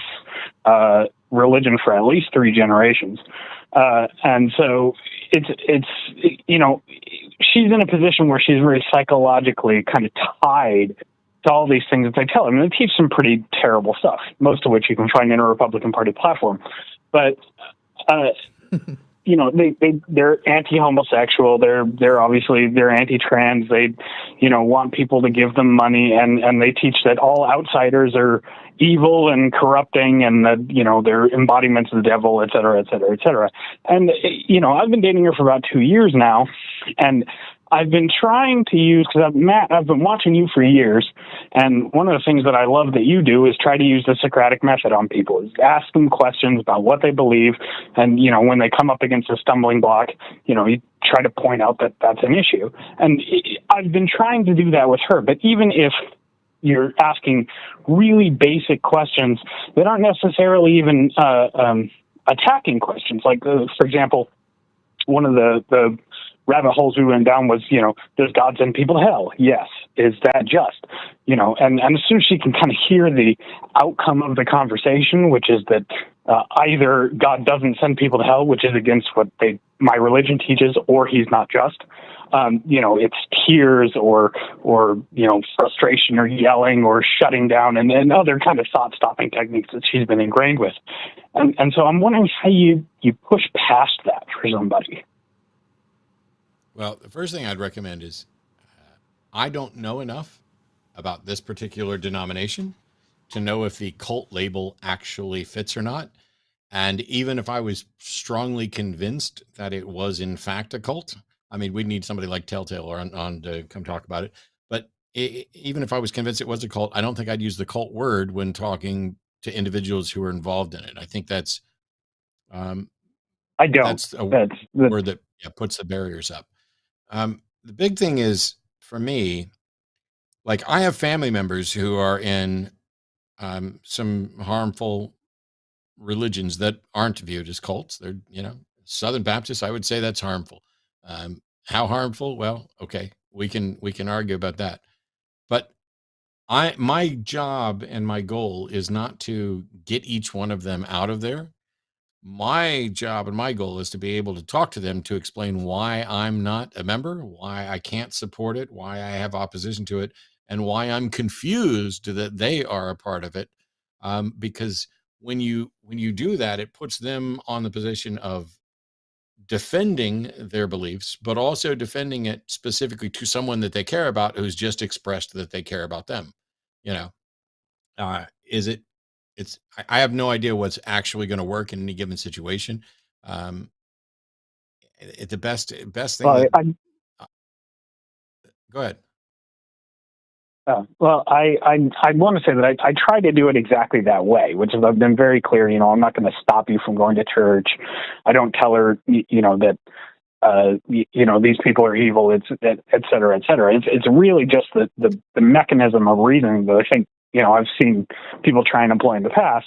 religion for at least 3 generations. And so it's you know, she's in a position where she's very psychologically kind of tied to all these things that they tell her. I mean, they teach some pretty terrible stuff, most of which you can find in a Republican Party platform. But, you know, they're anti-homosexual. They're obviously, they're anti-trans. They, you know, want people to give them money, and they teach that all outsiders are evil and corrupting, and that, you know, they're embodiments of the devil, et cetera, et cetera, et cetera. And, you know, I've been dating her for about 2 years now, and I've been trying to use, because Matt, I've been watching you for years, and one of the things that I love that you do is try to use the Socratic method on people, is ask them questions about what they believe, and, you know, when they come up against a stumbling block, you know, you try to point out that that's an issue. And I've been trying to do that with her, but even if you're asking really basic questions that aren't necessarily even attacking questions, like, for example, one of the rabbit holes we went down was, you know, does God send people to hell? Yes. Is that just? You know, and as soon as she can kind of hear the outcome of the conversation, which is that either God doesn't send people to hell, which is against what my religion teaches, or he's not just, you know, it's tears or, you know, frustration or yelling or shutting down and other kind of thought-stopping techniques that she's been ingrained with. And so I'm wondering how you push past that for somebody. Well, the first thing I'd recommend is I don't know enough about this particular denomination to know if the cult label actually fits or not. And even if I was strongly convinced that it was in fact a cult, I mean, we'd need somebody like Telltale on to come talk about it. But even if I was convinced it was a cult, I don't think I'd use the cult word when talking to individuals who are involved in it. I think that's that's a word that puts the barriers up. The big thing is, for me, like, I have family members who are in some harmful religions that aren't viewed as cults. They're, you know, Southern Baptists. I would say that's harmful. How harmful? Well, okay, we can argue about that. But my job and my goal is not to get each one of them out of there. My job and my goal is to be able to talk to them to explain why I'm not a member, why I can't support it, why I have opposition to it, and why I'm confused that they are a part of it. Because when you do that, it puts them on the position of defending their beliefs, but also defending it specifically to someone that they care about, who's just expressed that they care about them. You know, I have no idea what's actually going to work in any given situation. The best thing. Go ahead. Well, I want to say that I try to do it exactly that way, which is, I've been very clear. You know, I'm not going to stop you from going to church. I don't tell her, you know, that you know, these people are evil, et cetera, et cetera. It's really just the mechanism of reasoning that I think, you know, I've seen people try and employ in the past.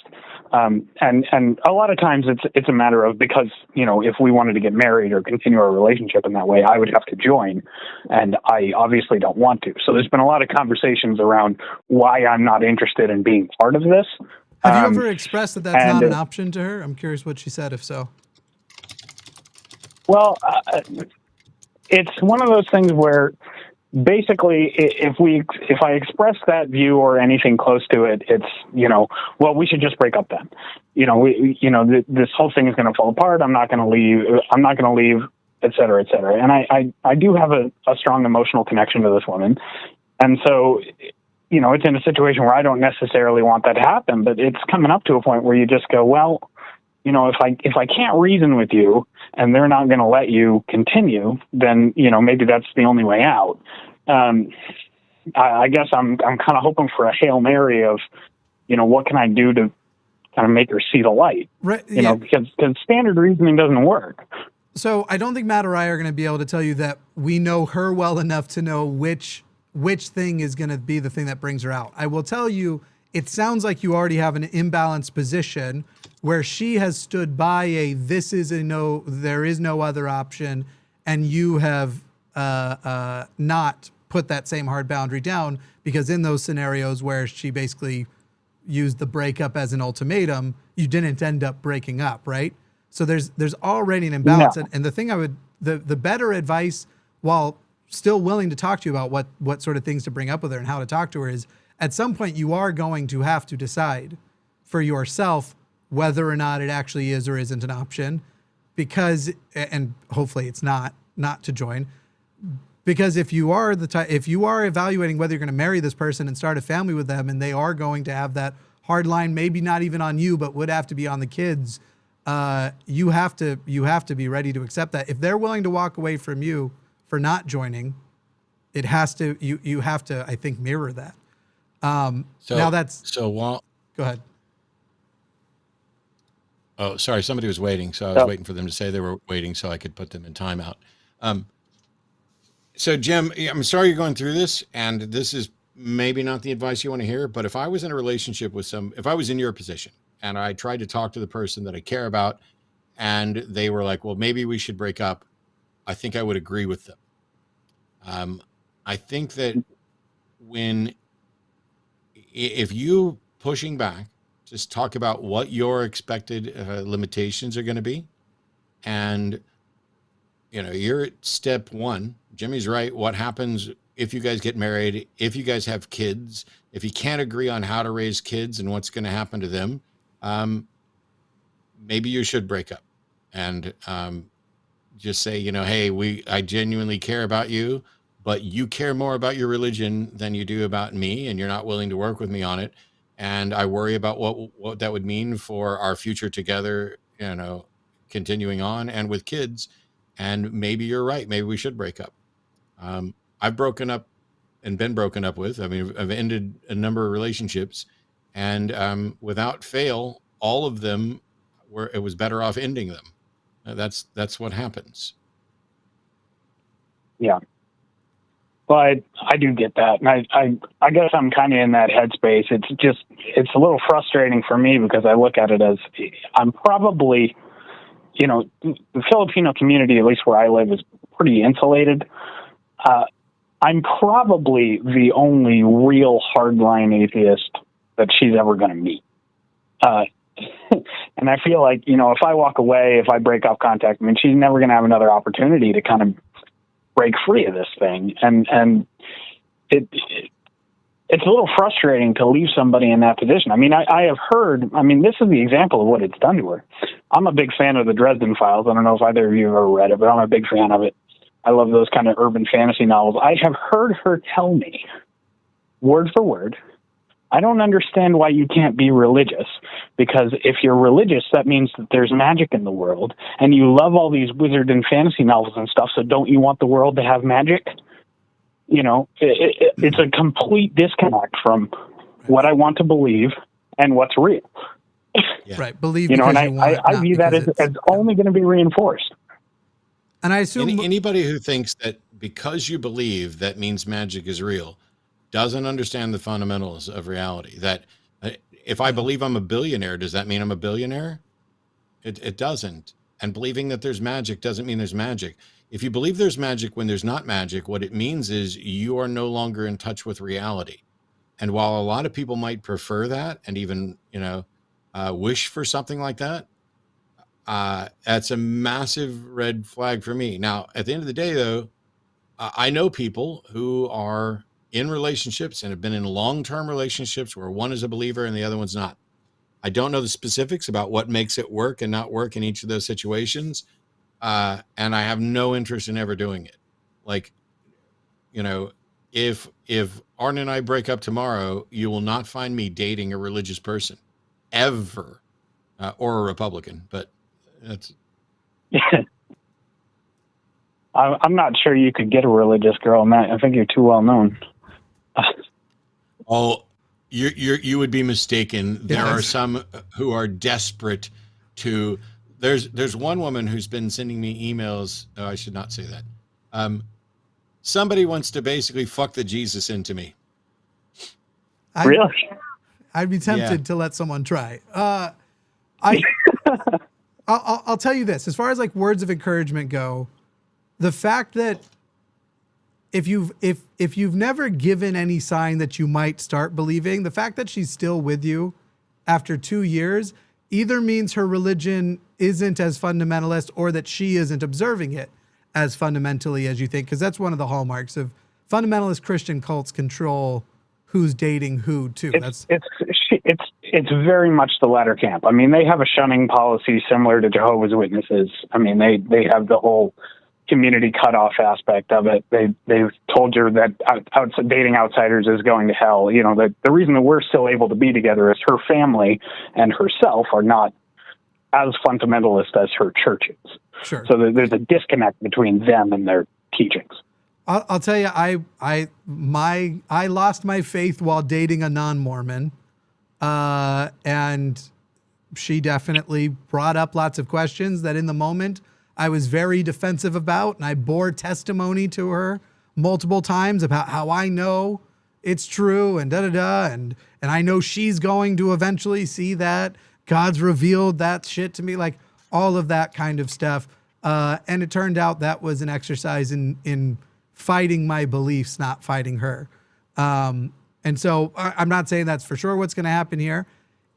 And a lot of times it's a matter of, because, you know, if we wanted to get married or continue our relationship in that way, I would have to join, and I obviously don't want to. So there's been a lot of conversations around why I'm not interested in being part of this. Have you ever expressed that that's not an option to her? I'm curious what she said, if so. Well, it's one of those things where basically, if I express that view or anything close to it, it's, well, we should just break up then. This whole thing is going to fall apart. I'm not going to leave, et cetera, et cetera. And I do have a strong emotional connection to this woman. And so, it's in a situation where I don't necessarily want that to happen, but it's coming up to a point where you just go, well, if I can't reason with you and they're not going to let you continue, then, maybe that's the only way out. I guess I'm kind of hoping for a Hail Mary of, what can I do to kind of make her see the light? Right. Because standard reasoning doesn't work. So I don't think Matt or I are going to be able to tell you that we know her well enough to know which thing is going to be the thing that brings her out. I will tell you, it sounds like you already have an imbalanced position where she has stood by this is a no, there is no other option, and you have not put that same hard boundary down, because in those scenarios where she basically used the breakup as an ultimatum, you didn't end up breaking up, right? So there's already an imbalance. No. And the thing the better advice, while still willing to talk to you about what sort of things to bring up with her and how to talk to her, is at some point you are going to have to decide for yourself whether or not it actually is or isn't an option, because, and hopefully it's not to join, because if you are evaluating whether you're going to marry this person and start a family with them, and they are going to have that hard line, maybe not even on you, but would have to be on the kids, you have to be ready to accept that. If they're willing to walk away from you for not joining, you have to, I think, mirror that. Go ahead. Oh, sorry. Somebody was waiting. So I was waiting for them to say they were waiting so I could put them in timeout. So Jim, I'm sorry you're going through this, and this is maybe not the advice you want to hear, but if I was in a relationship with if I was in your position and I tried to talk to the person that I care about and they were like, well, maybe we should break up, I think I would agree with them. I think that if you pushing back, just talk about what your expected limitations are going to be. And, you're at step one. Jimmy's right. What happens if you guys get married, if you guys have kids, if you can't agree on how to raise kids and what's going to happen to them, maybe you should break up and just say, hey, I genuinely care about you, but you care more about your religion than you do about me, and you're not willing to work with me on it. And I worry about what that would mean for our future together, continuing on and with kids. And maybe you're right. Maybe we should break up. I've broken up and been broken up with. I mean, I've ended a number of relationships, and without fail, all of them it was better off ending them. That's what happens. Yeah. Well, I do get that. And I guess I'm kind of in that headspace. It's a little frustrating for me because I look at it as I'm probably, the Filipino community, at least where I live, is pretty insulated. I'm probably the only real hardline atheist that she's ever going to meet. And I feel like, if I walk away, if I break off contact, she's never going to have another opportunity to kind of break free of this thing. And it's a little frustrating to leave somebody in that position. I have heard, this is the example of what it's done to her. I'm a big fan of the Dresden Files. I don't know if either of you have ever read it, but I'm a big fan of it. I love those kind of urban fantasy novels. I have heard her tell me, word for word, I don't understand why you can't be religious, because if you're religious, that means that there's magic in the world, and you love all these wizard and fantasy novels and stuff, so don't you want the world to have magic? It's a complete disconnect from what I want to believe and what's real. Yeah. Right, believe and I view that as only going to be reinforced. And I assume anybody who thinks that because you believe that means magic is real doesn't understand the fundamentals of reality. That if I believe I'm a billionaire, does that mean I'm a billionaire? It doesn't. And believing that there's magic doesn't mean there's magic. If you believe there's magic when there's not magic, what it means is you are no longer in touch with reality. And while a lot of people might prefer that and even, wish for something like that, that's a massive red flag for me. Now, at the end of the day, though, I know people who are in relationships and have been in long-term relationships where one is a believer and the other one's not. I don't know the specifics about what makes it work and not work in each of those situations. And I have no interest in ever doing it. Like, you know, if Arden and I break up tomorrow, you will not find me dating a religious person ever, or a Republican, but that's. I'm not sure you could get a religious girl, Matt. I think you're too well known. Oh, you would be mistaken. There Yes. are some who are desperate to. There's one woman who's been sending me emails. Oh, I should not say that. Somebody wants to basically fuck the Jesus into me. Really? I'd be tempted to let someone try. I'll tell you this, as far as like words of encouragement go, the fact that if you've never given any sign that you might start believing, the fact that she's still with you after 2 years either means her religion isn't as fundamentalist or that she isn't observing it as fundamentally as you think, because that's one of the hallmarks of fundamentalist Christian cults control who's dating who too. It's very much the latter camp. I mean, they have a shunning policy similar to Jehovah's Witnesses. I mean, they have the whole community cutoff aspect of it. They've told you that dating outsiders is going to hell. You know, the reason that we're still able to be together is her family and herself are not as fundamentalist as her church is. Sure. So there's a disconnect between them and their teachings. I'll tell you, I lost my faith while dating a non-Mormon, and she definitely brought up lots of questions that in the moment I was very defensive about, and I bore testimony to her multiple times about how I know it's true and and I know she's going to eventually see that God's revealed that shit to me, like all of that kind of stuff. And it turned out that was an exercise in fighting my beliefs, not fighting her. And so I'm not saying that's for sure what's going to happen here.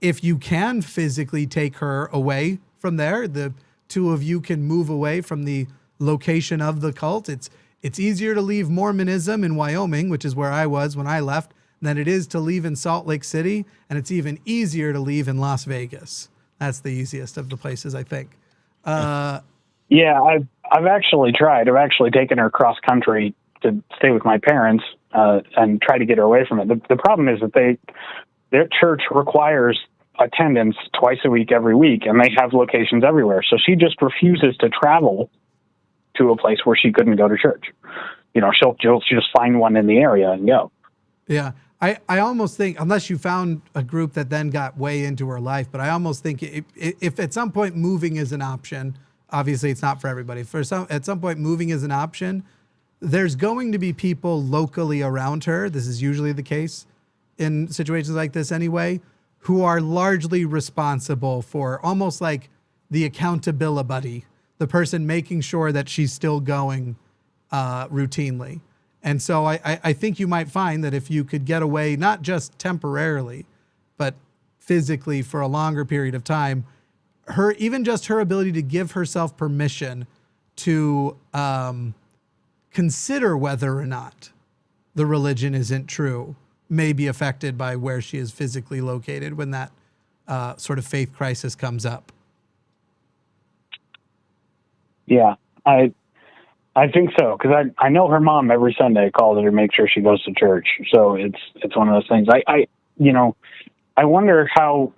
If you can physically take her away from there, the two of you can move away from the location of the cult. It's easier to leave Mormonism in Wyoming, which is where I was when I left, than it is to leave in Salt Lake City. And it's even easier to leave in Las Vegas. That's the easiest of the places, I think. Yeah, I've actually tried. I've actually taken her cross country to stay with my parents and try to get her away from it. The problem is that their church requires attendance twice a week, every week, and they have locations everywhere. So she just refuses to travel to a place where she couldn't go to church. You know, she'll just find one in the area and go. Yeah. I almost think, unless you found a group that then got way into her life, but I almost think if at some point moving is an option, obviously it's not for everybody. At some point moving is an option, there's going to be people locally around her, this is usually the case in situations like this anyway, who are largely responsible for almost like the accountability buddy, the person making sure that she's still going routinely. And so I think you might find that if you could get away, not just temporarily, but physically for a longer period of time, even just her ability to give herself permission to consider whether or not the religion isn't true may be affected by where she is physically located when that sort of faith crisis comes up. Yeah, I think so, because I know her mom every Sunday calls her to make sure she goes to church. So it's one of those things. I wonder how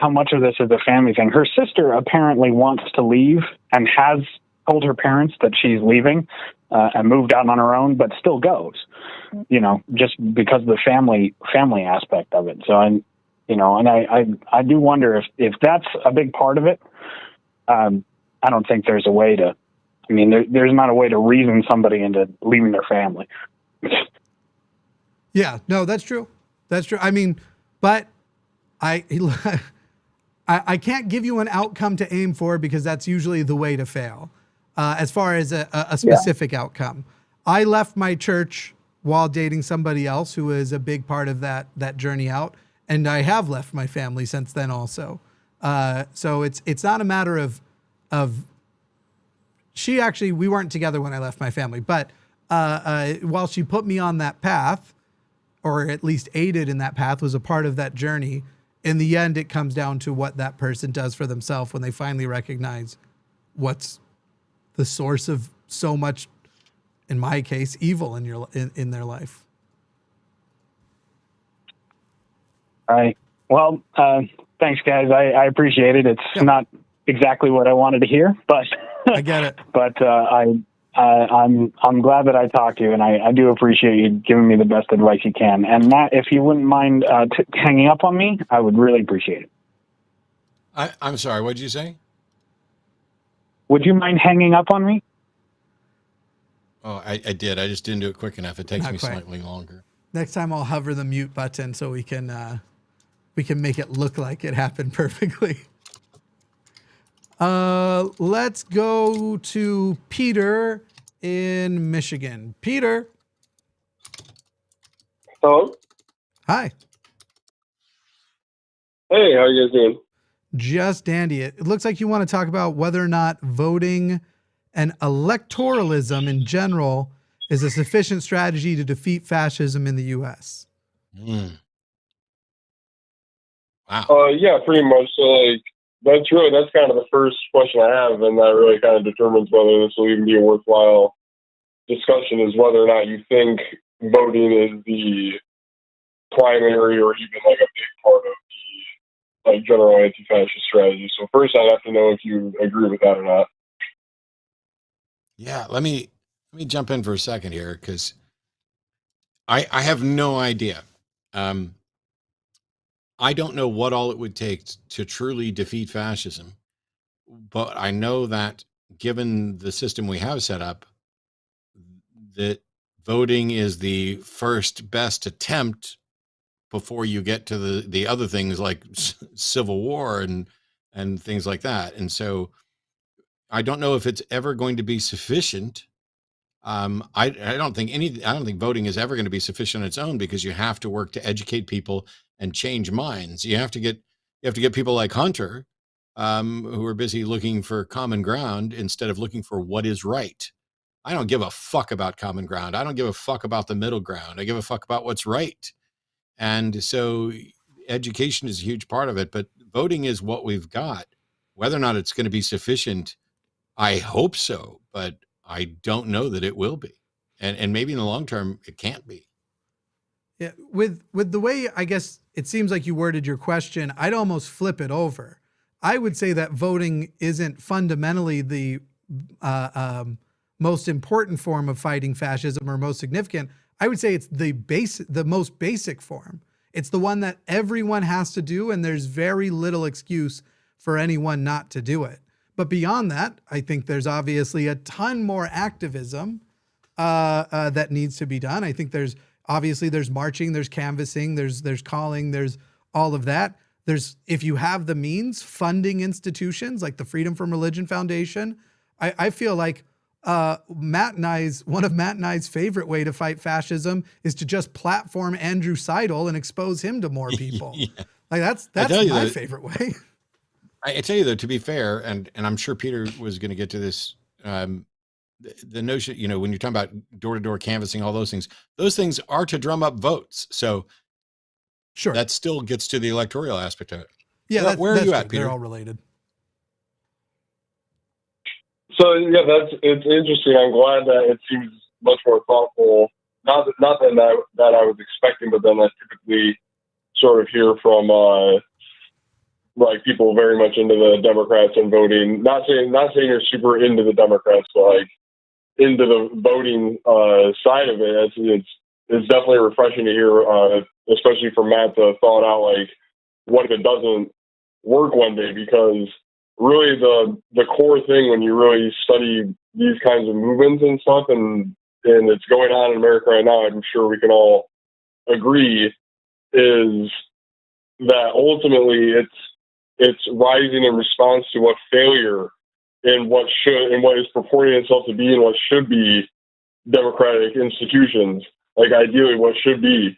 much of this is a family thing. Her sister apparently wants to leave and has told her parents that she's leaving and moved out on her own, but still goes. You know, just because of the family aspect of it. So I do wonder if that's a big part of it. I don't think there's a way to. I mean, there's not a way to reason somebody into leaving their family. Yeah, no, that's true. That's true. I mean, but I can't give you an outcome to aim for because that's usually the way to fail. As far as a specific outcome, I left my church while dating somebody else who is a big part of that journey out, and I have left my family since then also. So it's not a matter of we weren't together when I left my family, but while she put me on that path, or at least aided in that path, was a part of that journey. In the end, it comes down to what that person does for themselves when they finally recognize what's the source of so much, in my case, evil in their life. All right. Well, thanks, guys. I appreciate it. It's not exactly what I wanted to hear, but I get it. But I'm glad that I talked to you, and I do appreciate you giving me the best advice you can. And Matt, if you wouldn't mind hanging up on me, I would really appreciate it. I'm sorry. What did you say? Would you mind hanging up on me? Oh, I did. I just didn't do it quick enough. It takes me slightly longer. Next time I'll hover the mute button so we can make it look like it happened perfectly. Let's go to Peter in Michigan. Peter. Hello. Hi. Hey, how you guys doing? Just dandy. It looks like you want to talk about whether or not voting and electoralism in general is a sufficient strategy to defeat fascism in the U.S. Wow. Yeah, pretty much. So, that's kind of the first question I have, and that really kind of determines whether this will even be a worthwhile discussion, is whether or not you think voting is the primary or even a big part of the general anti-fascist strategy. So first, I'd have to know if you agree with that or not. Yeah, let me jump in for a second here, because I have no idea. I don't know what all it would take to truly defeat fascism, but I know that given the system we have set up, that voting is the first best attempt before you get to the other things like civil war and things like that. And so I don't know if it's ever going to be sufficient. I don't think voting is ever going to be sufficient on its own, because you have to work to educate people and change minds. You have to get people like Hunter, who are busy looking for common ground instead of looking for what is right. I don't give a fuck about common ground. I don't give a fuck about the middle ground. I give a fuck about what's right. And so education is a huge part of it, but voting is what we've got. Whether or not it's going to be sufficient, I hope so, but I don't know that it will be. And maybe in the long term, it can't be. Yeah, with the way, I guess, it seems like you worded your question, I'd almost flip it over. I would say that voting isn't fundamentally the most important form of fighting fascism, or most significant. I would say it's the most basic form. It's the one that everyone has to do, and there's very little excuse for anyone not to do it. But beyond that, I think there's obviously a ton more activism that needs to be done. I think there's marching, there's canvassing, there's calling, there's all of that. There's, if you have the means, funding institutions like the Freedom from Religion Foundation. I feel like one of Matt and I's favorite way to fight fascism is to just platform Andrew Seidel and expose him to more people. Yeah. Like that's my favorite way. I tell you though, to be fair, and I'm sure Peter was going to get to this, the notion, when you're talking about door-to-door canvassing, all those things are to drum up votes. So sure, that still gets to the electoral aspect of it. Yeah, where are you at, Peter? They're all related. So yeah, it's interesting. I'm glad that it seems much more thoughtful. Not that I was expecting, but then I typically sort of hear from people very much into the Democrats and voting. Not saying you're super into the Democrats, but into the voting side of it. It's definitely refreshing to hear, especially for Matt, to thought out what if it doesn't work one day, because really the core thing when you really study these kinds of movements and stuff, and it's going on in America right now, I'm sure we can all agree, is that ultimately it's rising in response to what failure in what is purporting itself to be and what should be democratic institutions, ideally what should be,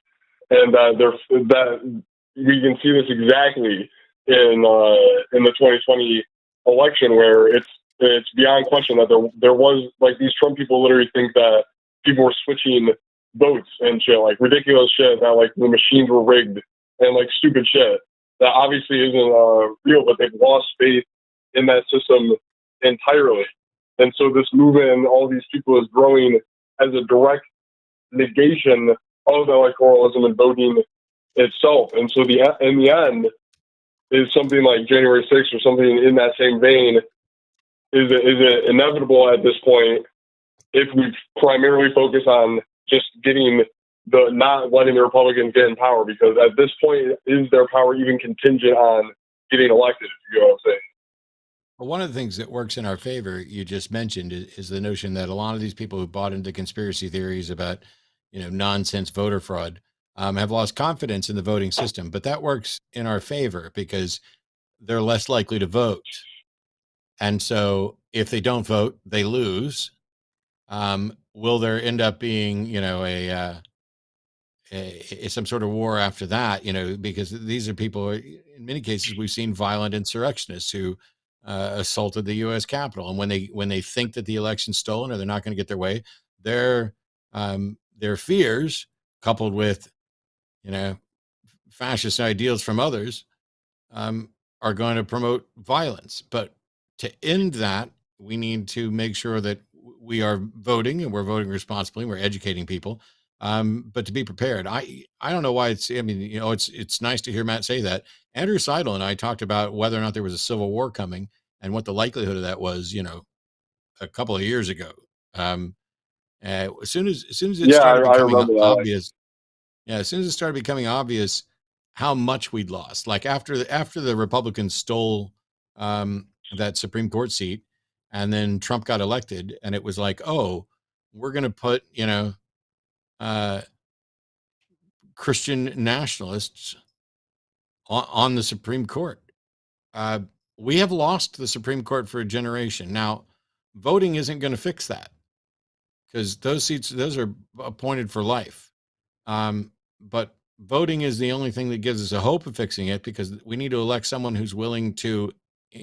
and that we can see this exactly in the 2020 election, where it's beyond question that there was these Trump people literally think that people were switching votes and shit, like ridiculous shit that like the machines were rigged and like stupid shit that obviously isn't real, but they've lost faith in that system entirely. And so this movement and all these people is growing as a direct negation of electoralism and voting itself. And so in the end is something like January 6th or something in that same vein. Is it inevitable at this point if we primarily focus on just getting not letting the Republicans get in power? Because at this point, is their power even contingent on getting elected, if you know what I'm saying? Well, one of the things that works in our favor, you just mentioned, is the notion that a lot of these people who bought into conspiracy theories about, nonsense voter fraud, have lost confidence in the voting system. But that works in our favor because they're less likely to vote. And so if they don't vote, they lose. Will there end up being, some sort of war after that? Because these are people, in many cases, we've seen violent insurrectionists who assaulted the U.S. Capitol, and when they think that the election's stolen or they're not going to get their way, their fears, coupled with fascist ideals from others, are going to promote violence. But to end that, we need to make sure that we are voting and we're voting responsibly. We're educating people, but to be prepared. I don't know why it's nice to hear Matt say that. Andrew Seidel and I talked about whether or not there was a civil war coming and what the likelihood of that was, a couple of years ago. As soon as it started becoming obvious, as soon as it started becoming obvious how much we'd lost, like after the Republicans stole that Supreme Court seat, and then Trump got elected, and it was like, oh, we're going to put, Christian nationalists on the Supreme Court. We have lost the Supreme Court for a generation. Now, voting isn't going to fix that because those are appointed for life. But voting is the only thing that gives us a hope of fixing it, because we need to elect someone who's willing to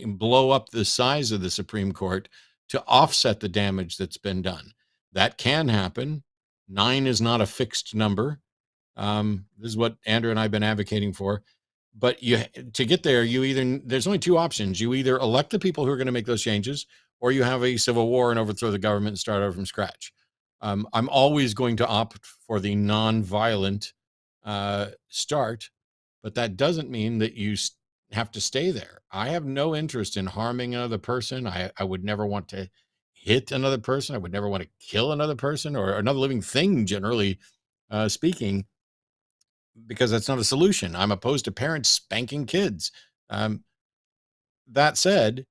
blow up the size of the Supreme Court to offset the damage that's been done. That can happen. 9 is not a fixed number. This is what Andrew and I have been advocating for. But to get there, there's only two options. You either elect the people who are going to make those changes, or you have a civil war and overthrow the government and start over from scratch. I'm always going to opt for the non-violent start, but that doesn't mean that you have to stay there. I have no interest in harming another person. I would never want to hit another person. I would never want to kill another person or another living thing, generally speaking, because that's not a solution. I'm opposed to parents spanking kids. That said,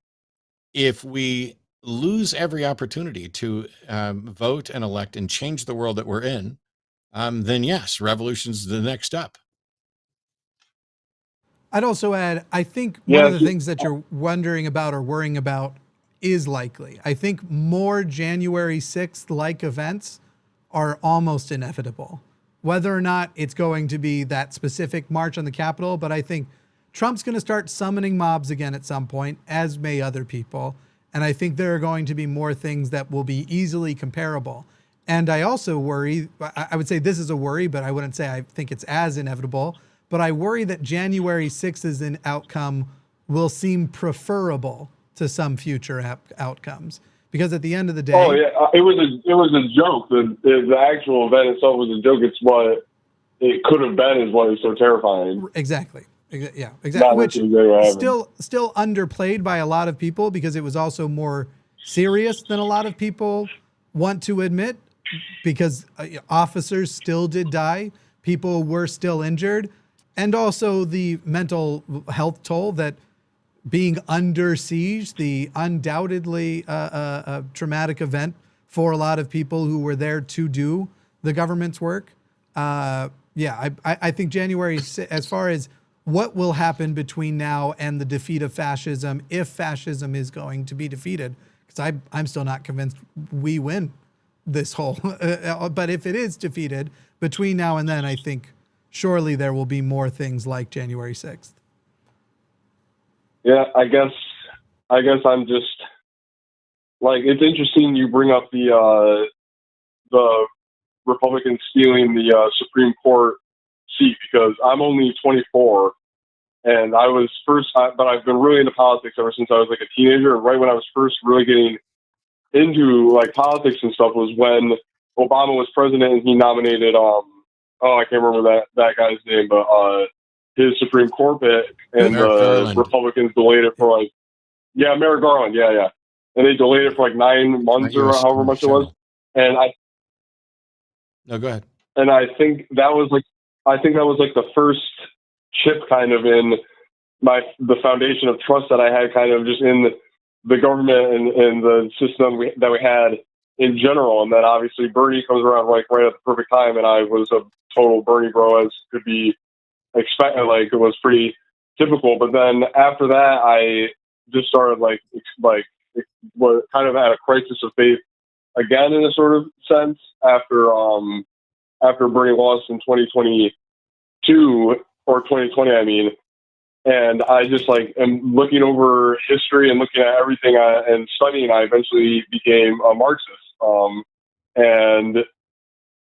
if we lose every opportunity to vote and elect and change the world that we're in, then yes, revolution's the next step. I'd also add, I think one of the things that you're wondering about or worrying about is likely. I think more January 6th like events are almost inevitable. Whether or not it's going to be that specific march on the Capitol, but I think Trump's going to start summoning mobs again at some point, as may other people. And I think there are going to be more things that will be easily comparable. And I also worry, I would say this is a worry, but I wouldn't say I think it's as inevitable, but I worry that January 6th an outcome will seem preferable to some future outcomes. Because at the end of the day... Oh, yeah, it was a joke. The actual event itself was a joke. It's what it could have been is what is so terrifying. Exactly. Yeah, exactly. Which still underplayed by a lot of people because it was also more serious than a lot of people want to admit, because officers still did die. People were still injured. And also the mental health toll that being under siege, the undoubtedly traumatic event for a lot of people who were there to do the government's work. I think January, as far as what will happen between now and the defeat of fascism, if fascism is going to be defeated, because I'm still not convinced we win this whole, but if it is defeated between now and then, I think surely there will be more things like January 6th. Yeah, I guess I'm just like, it's interesting you bring up the Republicans stealing the Supreme Court seat, because I'm only 24, and I was but I've been really into politics ever since I was like a teenager. And right when I was first really getting into like politics and stuff was when Obama was president and he nominated I can't remember that guy's name, but his Supreme Court pick, and the Republicans delayed it for like Merrick Garland, and they delayed it for like 9 months or however much it was. And no, go ahead. And I think that was like the first chip kind of in the foundation of trust that I had kind of just in the government and the system that we had in general. And then obviously Bernie comes around like right at the perfect time, and I was a total Bernie bro, as could be expected. Like, it was pretty typical. But then after that, I just started like was kind of at a crisis of faith again, in a sort of sense, after Bernie lost in 2022 or 2020, I mean. And I just like am looking over history and looking at everything and studying. I eventually became a Marxist. And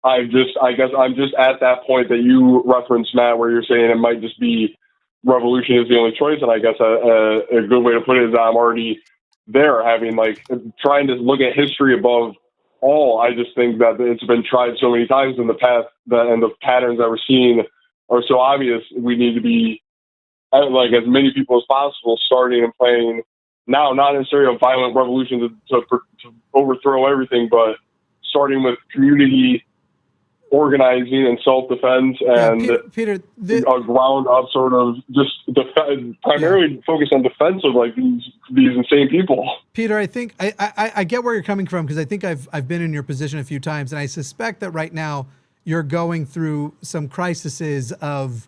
I guess I'm just at that point that you referenced, Matt, where you're saying it might just be revolution is the only choice. And I guess a good way to put it is I'm already there, having like trying to look at history above all. I just think that it's been tried so many times in the past and the patterns that we're seeing are so obvious. We need to be like as many people as possible starting and planning now, not necessarily a violent revolution to overthrow everything, but starting with community organizing and self-defense and Peter, a ground up sort of just primarily focused on defense of like these insane people. Peter, I think I get where you're coming from, because I think I've been in your position a few times, and I suspect that right now you're going through some crises of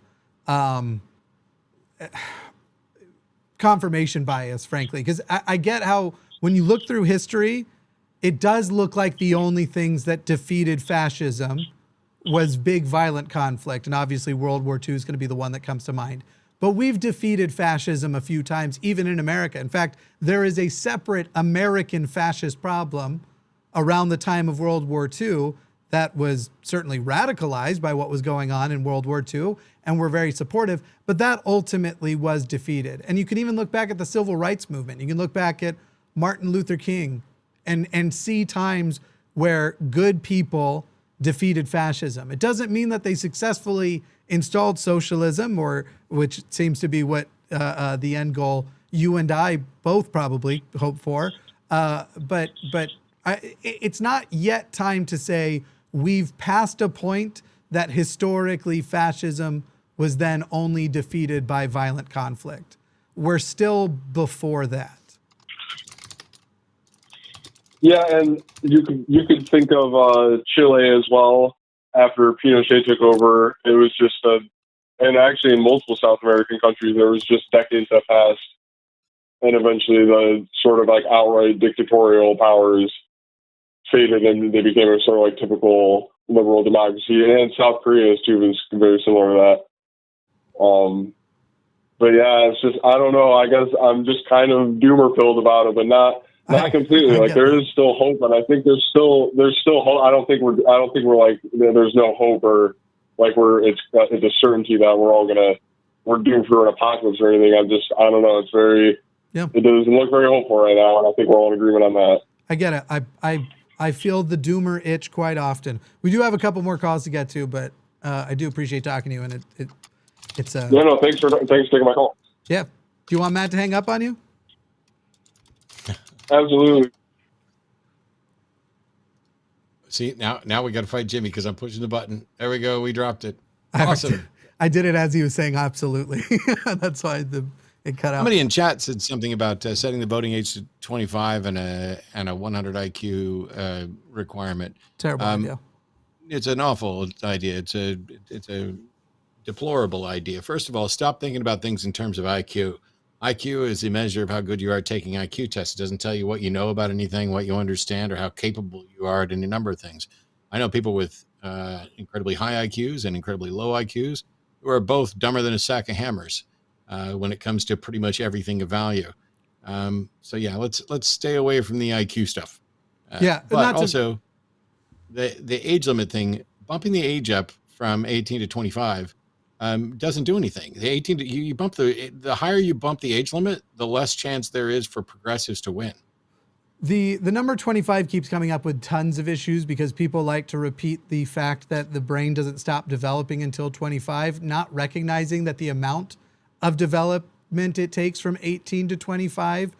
confirmation bias, frankly, because I get how when you look through history, it does look like the only things that defeated fascism was big violent conflict. And obviously World War II is going to be the one that comes to mind. But we've defeated fascism a few times, even in America. In fact, there is a separate American fascist problem around the time of World War II that was certainly radicalized by what was going on in World War II, and we're very supportive, but that ultimately was defeated. And you can even look back at the civil rights movement. You can look back at Martin Luther King and see times where good people defeated fascism. It doesn't mean that they successfully installed socialism, or which seems to be what the end goal you and I both probably hope for. But it's not yet time to say we've passed a point that historically fascism was then only defeated by violent conflict. We're still before that. Yeah, and you could think of Chile as well. After Pinochet took over, it was just and actually in multiple South American countries, there was just decades that passed, and eventually the sort of like outright dictatorial powers faded, and they became a sort of like typical liberal democracy. And South Korea too was very similar to that. But yeah, it's just, I don't know. I guess I'm just kind of doomer pilled about it, but not completely. Like there is still hope, and I think there's still hope. I don't think we're like there's no hope, or like it's a certainty that we're doomed for an apocalypse or anything. I don't know. It's very It doesn't look very hopeful right now, and I think we're all in agreement on that. I get it. I feel the doomer itch quite often. We do have a couple more calls to get to, but I do appreciate talking to you, and it's no. Thanks for taking my call. Yeah. Do you want Matt to hang up on you? Absolutely. See, now we got to fight Jimmy because I'm pushing the button. There we go. We dropped it. Awesome. I did it as he was saying absolutely. That's why it cut out. Somebody in chat said something about setting the voting age to 25 and a 100 IQ requirement. Terrible idea. It's an awful idea. It's a deplorable idea. First of all, stop thinking about things in terms of IQ. IQ is a measure of how good you are at taking IQ tests. It doesn't tell you what you know about anything, what you understand, or how capable you are at any number of things. I know people with incredibly high IQs and incredibly low IQs who are both dumber than a sack of hammers when it comes to pretty much everything of value. So yeah, let's stay away from the IQ stuff. Yeah, but also, the age limit thing, bumping the age up from 18 to 25 doesn't do anything. The 18 to, you bump the higher you bump the age limit, the less chance there is for progressives to win. The number 25 keeps coming up with tons of issues because people like to repeat the fact that the brain doesn't stop developing until 25, not recognizing that the amount of development it takes from 18 to 25.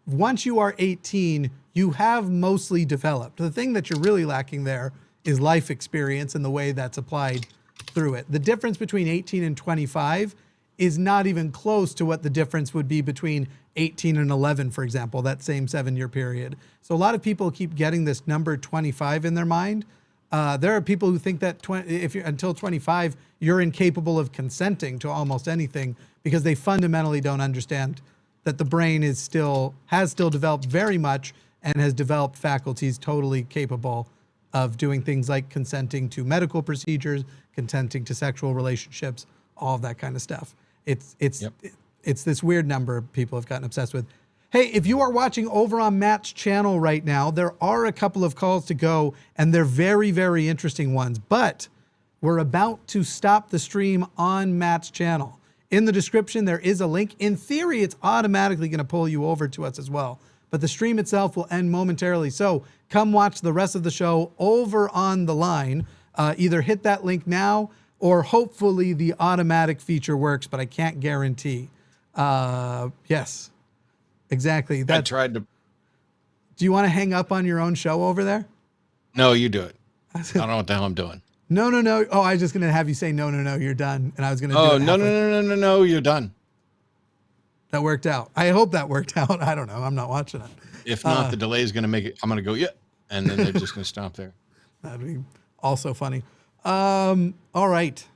Once you are 18, you have mostly developed. The thing that you're really lacking there is life experience and the way that's applied through it. The difference between 18 and 25 is not even close to what the difference would be between 18 and 11, for example, that same 7-year period. So a lot of people keep getting this number 25 in their mind. There are people who think that until 25, you're incapable of consenting to almost anything because they fundamentally don't understand that the brain has still developed very much and has developed faculties totally capable of doing things like consenting to medical procedures, consenting to sexual relationships, all of that kind of stuff. It's this weird number people have gotten obsessed with. Hey, if you are watching over on Matt's channel right now, there are a couple of calls to go, and they're very, very interesting ones. But we're about to stop the stream on Matt's channel. In the description, there is a link. In theory, it's automatically going to pull you over to us as well. But the stream itself will end momentarily. So come watch the rest of the show over on the line. Either hit that link now, or hopefully the automatic feature works, but I can't guarantee. Yes, exactly. I tried to. Do you want to hang up on your own show over there? No, you do it. I don't know what the hell I'm doing. No. Oh, I was just going to have you say, no, you're done. And I was going to do it. No, you're done. That worked out. I hope that worked out. I don't know. I'm not watching it. If not, the delay is going to make it. I'm going to go, yeah. And then they're just going to stop there. That'd be also funny. All right.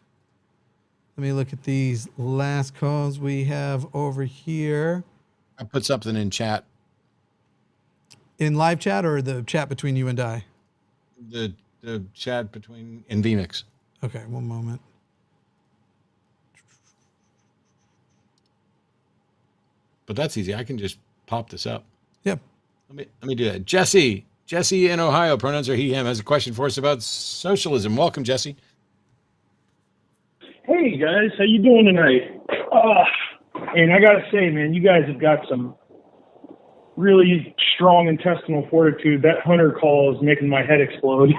Let me look at these last calls we have over here. I put something in chat. In live chat or the chat between you and I? The chat between in vMix. Okay, one moment. But that's easy. I can just pop this up. Yep. Let me do that. Jesse in Ohio, pronouns are he, him, has a question for us about socialism. Welcome, Jesse. Hey guys, how you doing tonight? And I gotta say, man, you guys have got some really strong intestinal fortitude. That Hunter call is making my head explode.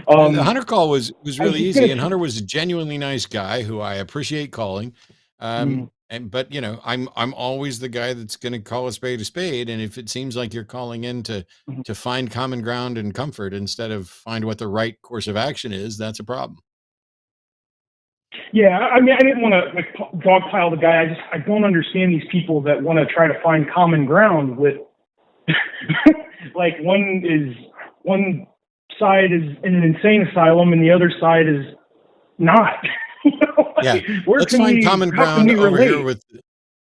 The Hunter call was really easy, and Hunter was a genuinely nice guy who I appreciate calling. But you know, I'm always the guy that's going to call a spade, and if it seems like you're calling in to find common ground and comfort instead of find what the right course of action is, that's a problem. Yeah, I mean, I didn't want to like dogpile the guy. I don't understand these people that want to try to find common ground with, like one side is in an insane asylum and the other side is not. Yeah, let's find common ground over here with.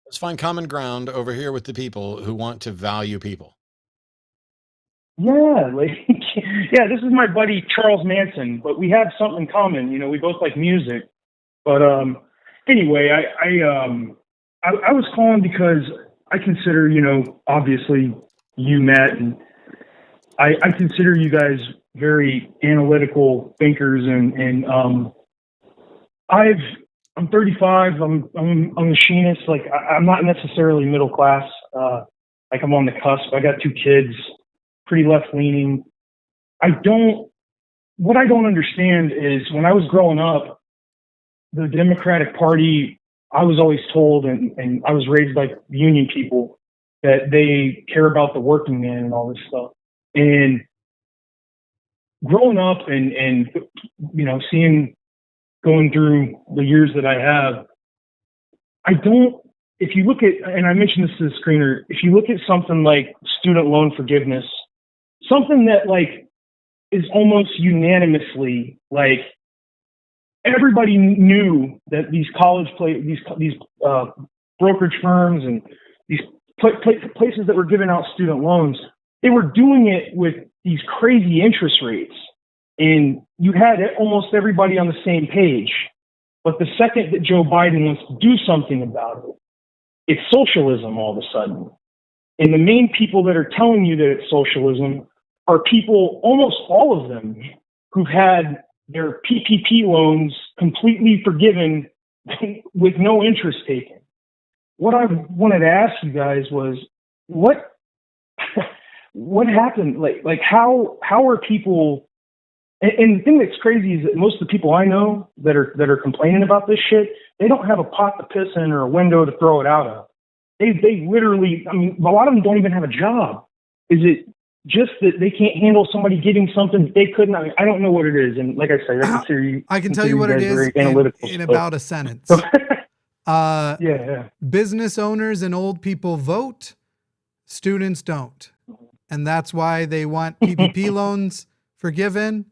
Let's find common ground over here with the people who want to value people. Yeah, like yeah, this is my buddy Charles Manson, but we have something in common. You know, we both like music. But anyway, I was calling because I consider, you know, obviously you, Matt, and I consider you guys very analytical thinkers, and I'm 35. I'm a machinist. Like I'm not necessarily middle class. Like I'm on the cusp. I got 2 kids, pretty left leaning. What I don't understand is when I was growing up, the Democratic Party, I was always told, and I was raised like union people, that they care about the working man and all this stuff. And growing up and you know, going through the years that I have, if you look at, and I mentioned this to the screener, if you look at something like student loan forgiveness, something that like is almost unanimously like, everybody knew that these these brokerage firms and these places that were giving out student loans, they were doing it with these crazy interest rates, and you had almost everybody on the same page. But the second that Joe Biden wants to do something about it, it's socialism all of a sudden. And the main people that are telling you that it's socialism are people, almost all of them, who've had their PPP loans completely forgiven with no interest taken. What I wanted to ask you guys was, what happened? Like how are people? And the thing that's crazy is that most of the people I know that are complaining about this shit, they don't have a pot to piss in or a window to throw it out of. They literally, I mean, a lot of them don't even have a job. Is it just that they can't handle somebody getting something that they couldn't? I mean, I don't know what it is. And like I said, I can tell you what it is in about a sentence. Business owners and old people vote, students don't. And that's why they want PPP loans forgiven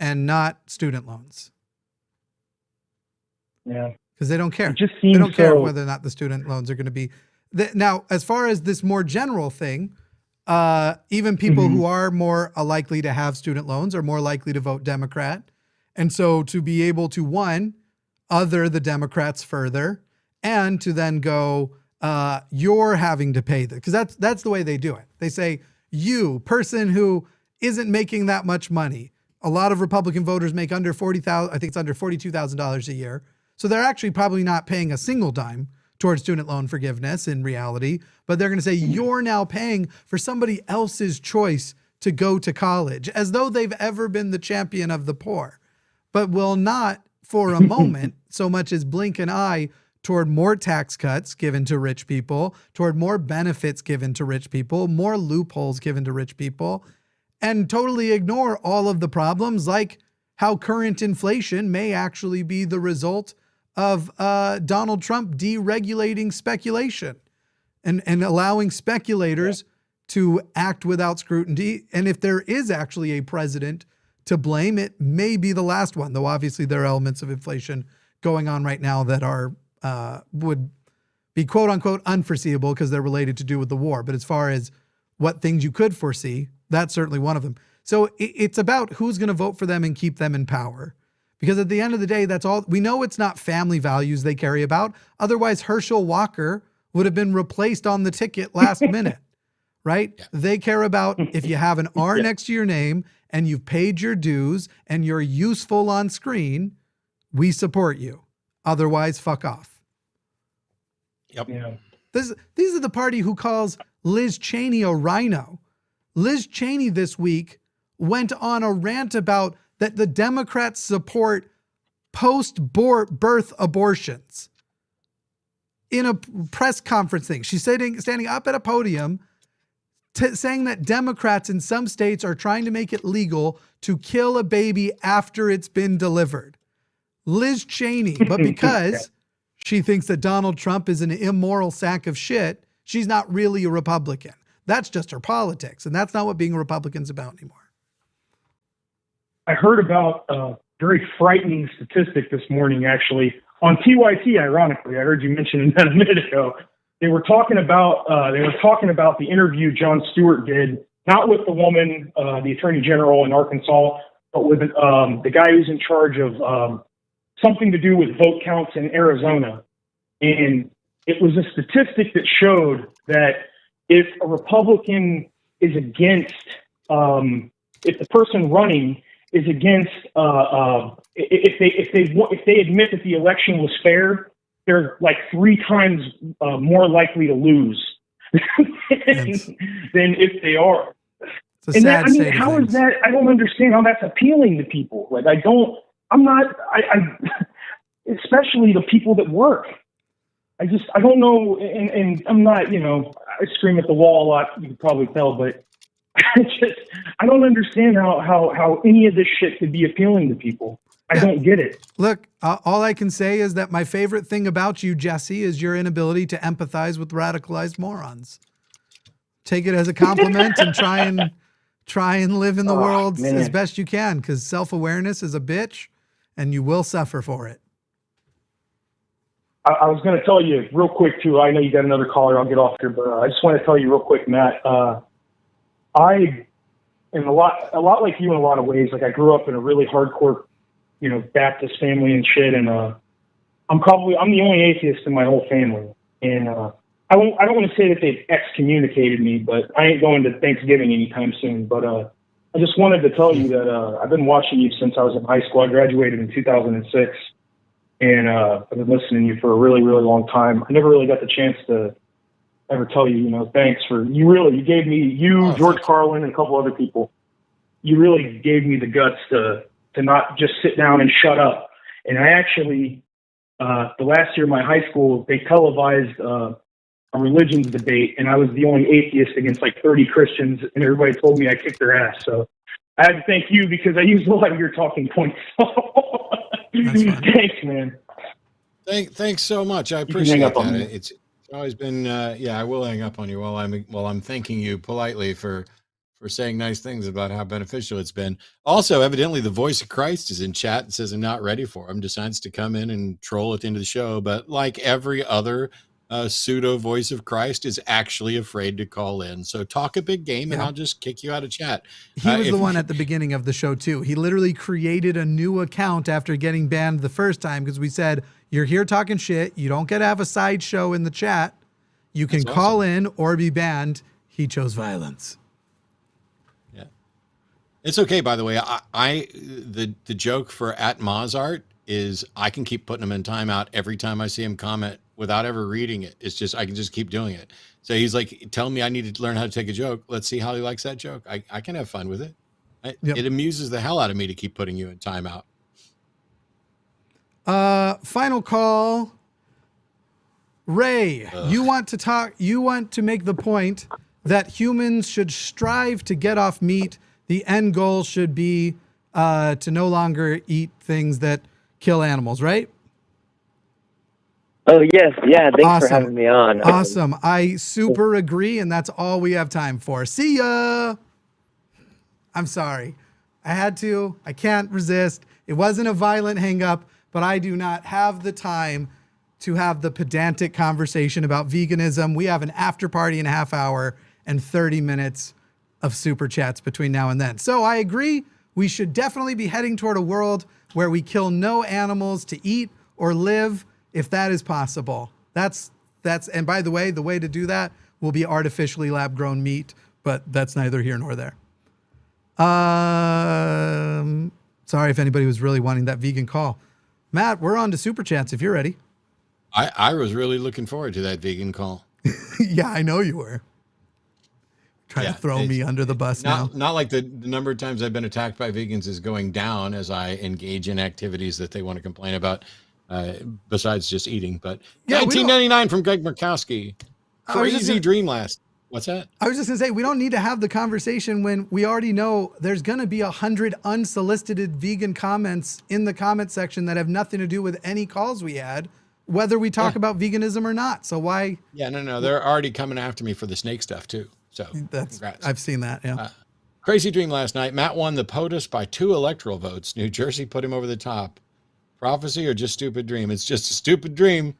and not student loans. Yeah. Because they don't care. It just seems they don't care whether or not the student loans are going to be. Now, as far as this more general thing, even people who are more likely to have student loans are more likely to vote Democrat. And so to be able to, one, other the Democrats further, and to then go, you're having to pay this. Because that's the way they do it. They say, you, person who isn't making that much money. A lot of Republican voters make under $40,000, I think it's under $42,000 a year. So they're actually probably not paying a single dime towards student loan forgiveness in reality, but they're going to say you're now paying for somebody else's choice to go to college, as though they've ever been the champion of the poor, but will not for a moment so much as blink an eye toward more tax cuts given to rich people, toward more benefits given to rich people, more loopholes given to rich people, and totally ignore all of the problems like how current inflation may actually be the result of Donald Trump deregulating speculation and allowing speculators to act without scrutiny. And if there is actually a president to blame, it may be the last one, though obviously there are elements of inflation going on right now that are would be quote unquote unforeseeable because they're related to do with the war. But as far as what things you could foresee, that's certainly one of them. So it's about who's going to vote for them and keep them in power. Because at the end of the day, that's all we know. It's not family values they care about. Otherwise, Herschel Walker would have been replaced on the ticket last minute, right? Yeah. They care about if you have an R next to your name and you've paid your dues and you're useful on screen, we support you. Otherwise, fuck off. Yep. Yeah. These are the party who calls Liz Cheney a rhino. Liz Cheney this week went on a rant about that the Democrats support post-birth abortions in a press conference thing. She's standing up at a podium saying that Democrats in some states are trying to make it legal to kill a baby after it's been delivered. Liz Cheney, but because she thinks that Donald Trump is an immoral sack of shit, she's not really a Republican. That's just her politics, and that's not what being a Republican's about anymore. I heard about a very frightening statistic this morning, actually, on TYT, ironically. I heard you mention that a minute ago. They were talking about the interview Jon Stewart did, not with the woman, the Attorney General in Arkansas, but with the guy who's in charge of something to do with vote counts in Arizona. And it was a statistic that showed that if a Republican is against, if the person running is against, if they admit that the election was fair, they're like 3 times more likely to lose than if they are. It's a sad state of how things. is that? I don't understand how that's appealing to people. Like, especially the people that work. I don't know, and I'm not, I scream at the wall a lot, you can probably tell, but I don't understand how any of this shit could be appealing to people. I don't get it. Look, all I can say is that my favorite thing about you, Jesse, is your inability to empathize with radicalized morons. Take it as a compliment and try and live in the world as best you can, because self-awareness is a bitch and you will suffer for it. I was going to tell you real quick, too. I know you got another caller. I'll get off here, but I just want to tell you real quick, Matt. I am a lot like you in a lot of ways. Like, I grew up in a really hardcore, Baptist family and shit, and I'm the only atheist in my whole family. And I don't want to say that they've excommunicated me, but I ain't going to Thanksgiving anytime soon. But I just wanted to tell you that I've been watching you since I was in high school. I graduated in 2006, and I've been listening to you for a really, really long time. I never really got the chance to ever tell you, thanks for, you gave me, George Carlin, and a couple other people, you really gave me the guts to not just sit down and shut up. And I actually, the last year of my high school, they televised a religions debate, and I was the only atheist against like 30 Christians, and everybody told me I kicked their ass. So I had to thank you because I used a lot of your talking points. Thanks, man. Thanks so much. I appreciate that. It's always been, I will hang up on you while I'm thanking you politely for saying nice things about how beneficial it's been. Also, evidently, the voice of Christ is in chat and says I'm not ready for him. Decides to come in and troll at the end of the show, but like every other pseudo voice of Christ is actually afraid to call in. So talk a big game and I'll just kick you out of chat. He was the one at the beginning of the show too. He literally created a new account after getting banned the first time because we said, you're here talking shit. You don't get to have a side show in the chat. You can call in or be banned. He chose violence. Yeah. It's okay, by the way. The joke for @Mozart is I can keep putting him in timeout every time I see him comment without ever reading it. It's just, I can just keep doing it. So he's like telling me I need to learn how to take a joke. Let's see how he likes that joke. I can have fun with it. It amuses the hell out of me to keep putting you in timeout. Final call. Ray, you want to make the point that humans should strive to get off meat. The end goal should be to no longer eat things that kill animals, right? Oh, yes. Yeah, thanks for having me on. Awesome. I super agree, and that's all we have time for. See ya! I'm sorry. I had to. I can't resist. It wasn't a violent hang-up, but I do not have the time to have the pedantic conversation about veganism. We have an after party in a half hour and 30 minutes of super chats between now and then. So I agree. We should definitely be heading toward a world where we kill no animals to eat or live, if that is possible. That's and by the way to do that will be artificially lab-grown meat, but that's neither here nor there. Sorry if anybody was really wanting that vegan call. Matt, we're on to super chats if you're ready. I was really looking forward to that vegan call. Yeah, I know you were. Trying to throw me under the bus now. Not like the number of times I've been attacked by vegans is going down as I engage in activities that they want to complain about. Besides just eating, but yeah, 1999 from Greg Murkowski. Crazy dream last. What's that? I was just gonna say, we don't need to have the conversation when we already know there's gonna be 100 unsolicited vegan comments in the comment section that have nothing to do with any calls we had, whether we talk about veganism or not. So why? Yeah, no, they're already coming after me for the snake stuff too. So congrats. I've seen that. Yeah. Crazy dream last night. Matt won the POTUS by 2 electoral votes. New Jersey put him over the top. Prophecy or just stupid dream? It's just a stupid dream.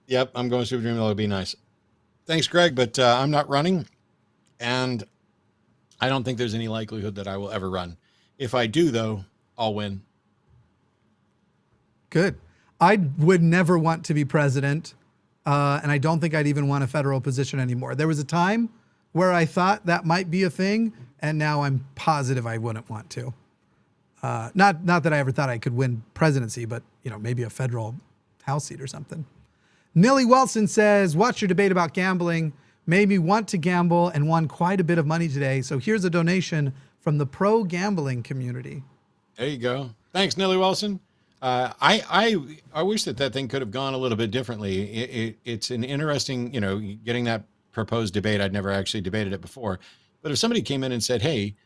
Yep, I'm going stupid dream. That'll be nice. Thanks, Greg, but I'm not running, and I don't think there's any likelihood that I will ever run. If I do, though, I'll win. Good. I would never want to be president, and I don't think I'd even want a federal position anymore. There was a time where I thought that might be a thing, and now I'm positive I wouldn't want to. Not that I ever thought I could win presidency, but maybe a federal House seat or something. Nilly Wilson says, watch your debate about gambling. Made me want to gamble and won quite a bit of money today. So here's a donation from the pro gambling community. There you go. Thanks, Nilly Wilson. I wish that thing could have gone a little bit differently. It's an interesting, getting that proposed debate. I'd never actually debated it before. But if somebody came in and said, hey,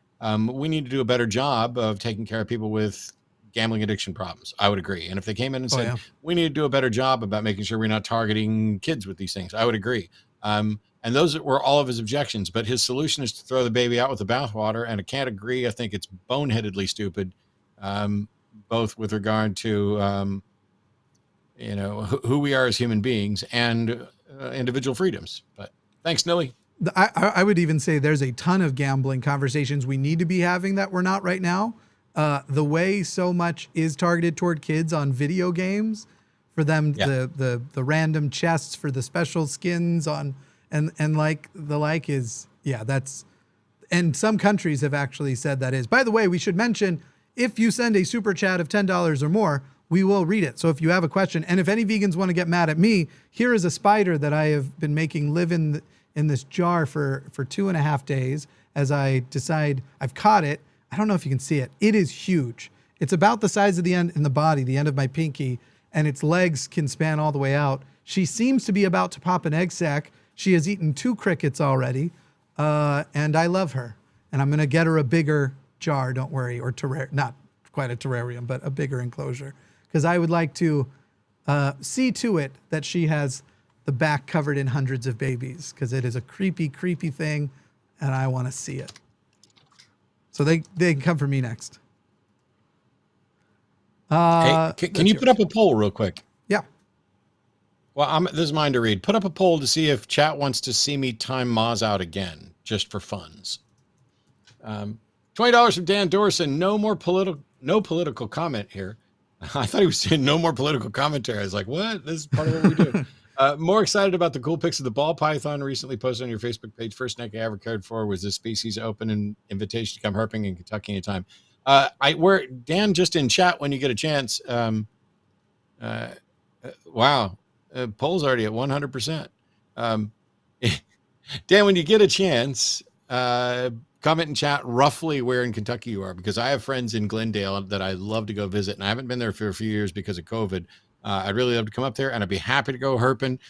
we need to do a better job of taking care of people with gambling addiction problems, I would agree. And if they came in and said, we need to do a better job about making sure we're not targeting kids with these things, I would agree. And those were all of his objections. But his solution is to throw the baby out with the bathwater. And I can't agree. I think it's boneheadedly stupid, both with regard to, who we are as human beings and individual freedoms. But thanks, Nilly. I would even say there's a ton of gambling conversations we need to be having that we're not right now. The way so much is targeted toward kids on video games, for them, the random chests for the special skins on and like the like is, that's And some countries have actually said that is. By the way, we should mention, if you send a super chat of $10 or more, we will read it. So if you have a question, and if any vegans want to get mad at me, here is a spider that I have been making live in this jar for 2.5 days as I decide I've caught it. I don't know if you can see it. It is huge. It's about the size of the end in the body, the end of my pinky, and its legs can span all the way out. She seems to be about to pop an egg sac. She has eaten 2 crickets already, and I love her. And I'm going to get her a bigger jar, don't worry, or not quite a terrarium, but a bigger enclosure. Because I would like to see to it that she has the back covered in hundreds of babies, because it is a creepy, creepy thing, and I want to see it. So they can come for me next. Hey, can you put up a poll real quick? Yeah. Well, this is mine to read. Put up a poll to see if chat wants to see me time Moz out again, just for funds. $20 from Dan Dorson. No political comment here. I thought he was saying no more political commentary. I was like, what? This is part of what we do. More excited about the cool pics of the ball python recently posted on your Facebook page. First snake I ever cared for was this species open an invitation to come herping in Kentucky anytime. Where Dan, just in chat when you get a chance. Wow. Poll's already at 100%. Dan, when you get a chance, comment in chat roughly where in Kentucky you are, because I have friends in Glendale that I love to go visit, and I haven't been there for a few years because of COVID. I'd really love to come up there, and I'd be happy to go herping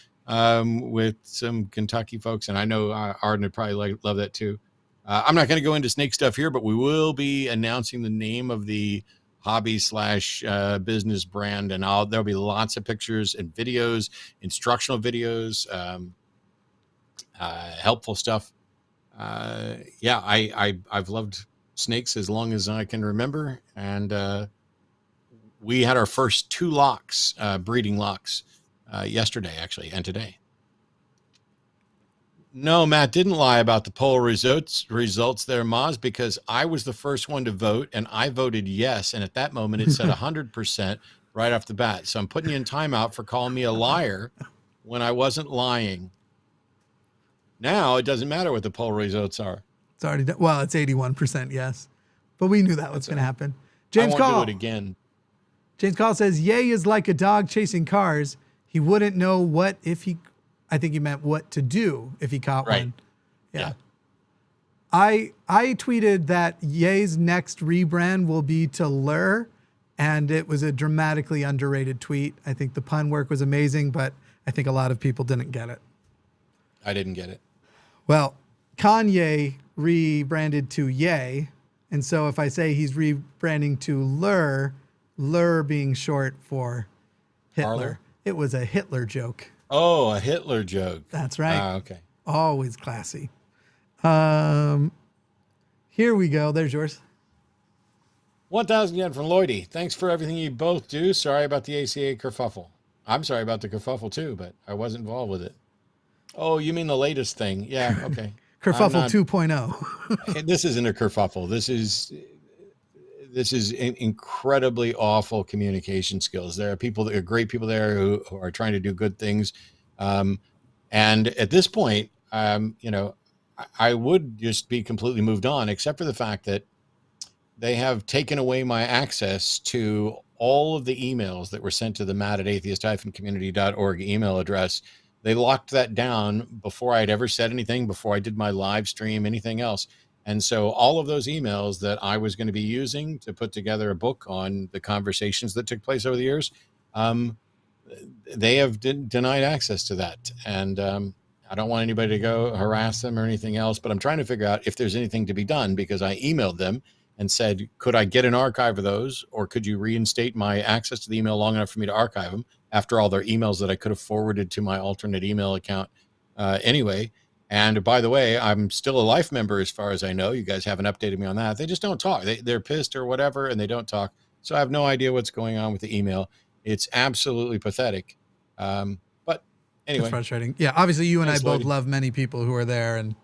with some Kentucky folks, and I know Arden would probably love that too. I'm not going to go into snake stuff here, but we will be announcing the name of the hobby/business brand, and there'll be lots of pictures and videos, instructional videos, helpful stuff. Yeah, I've loved snakes as long as I can remember, and we had our first 2 locks, breeding locks, yesterday actually, and today. No, Matt didn't lie about the poll results there, Moz, because I was the first one to vote, and I voted yes, and at that moment it said 100% right off the bat. So I'm putting you in timeout for calling me a liar when I wasn't lying. Now it doesn't matter what the poll results are. It's already done. Well, it's 81% yes, but we knew that was going to happen. James Call. Do it again. James Call says, Ye is like a dog chasing cars. He wouldn't know what if he, I think he meant what to do if he caught one. Yeah. I tweeted that Ye's next rebrand will be to Lure, and it was a dramatically underrated tweet. I think the pun work was amazing, but I think a lot of people didn't get it. I didn't get it. Well, Kanye rebranded to Ye, and so if I say he's rebranding to Lure, Lure being short for Hitler. Parler? It was a Hitler joke. Oh, a Hitler joke. That's right. Okay. Always classy. Here we go. There's yours. 1,000 yen from Lloydie. Thanks for everything you both do. Sorry about the ACA kerfuffle. I'm sorry about the kerfuffle too, but I wasn't involved with it. Oh, you mean the latest thing? Yeah. Okay. Kerfuffle 2.0. This isn't a kerfuffle. This is incredibly awful communication skills. There are people that are great people there who are trying to do good things. And at this point, I would just be completely moved on, except for the fact that they have taken away my access to all of the emails that were sent to the matt@atheist-community.org email address. They locked that down before I'd ever said anything, before I did my live stream, anything else. And so all of those emails that I was going to be using to put together a book on the conversations that took place over the years, they have denied access to that. And I don't want anybody to go harass them or anything else, but I'm trying to figure out if there's anything to be done, because I emailed them and said, could I get an archive of those, or could you reinstate my access to the email long enough for me to archive them after all their emails that I could have forwarded to my alternate email account anyway. And by the way, I'm still a life member as far as I know. You guys haven't updated me on that. They just don't talk. They're pissed or whatever, and they don't talk. So I have no idea what's going on with the email. It's absolutely pathetic. But anyway. It's frustrating. Yeah, obviously you and I both love many people who are there and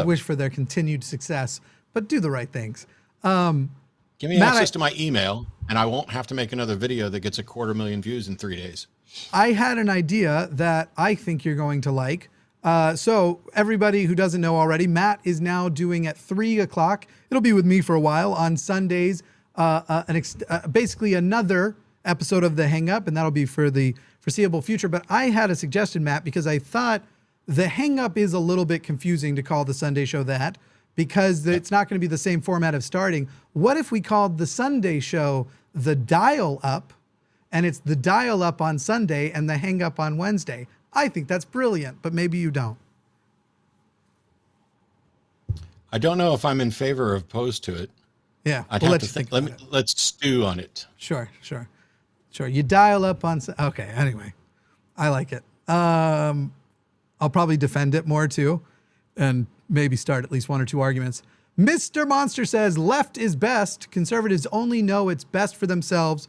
wish for their continued success, but do the right things. Give me access to my email, and I won't have to make another video that gets 250,000 views in 3 days. I had an idea that I think you're going to like. So everybody who doesn't know already, Matt is now doing at 3 o'clock. It'll be with me for a while on Sundays, basically another episode of The Hang Up, and that'll be for the foreseeable future. But I had a suggestion, Matt, because I thought The Hang Up is a little bit confusing to call the Sunday show that, because it's not going to be the same format of starting. What if we called the Sunday show The Dial Up, and it's The Dial Up on Sunday and The Hang Up on Wednesday? I think that's brilliant, but maybe you don't. I don't know if I'm in favor of opposed to it. Yeah, I'd have to think. Let's stew on it. Sure. You dial up on. Okay. Anyway, I like it. I'll probably defend it more too, and maybe start at least one or two arguments. Mr. Monster says left is best. Conservatives only know it's best for themselves,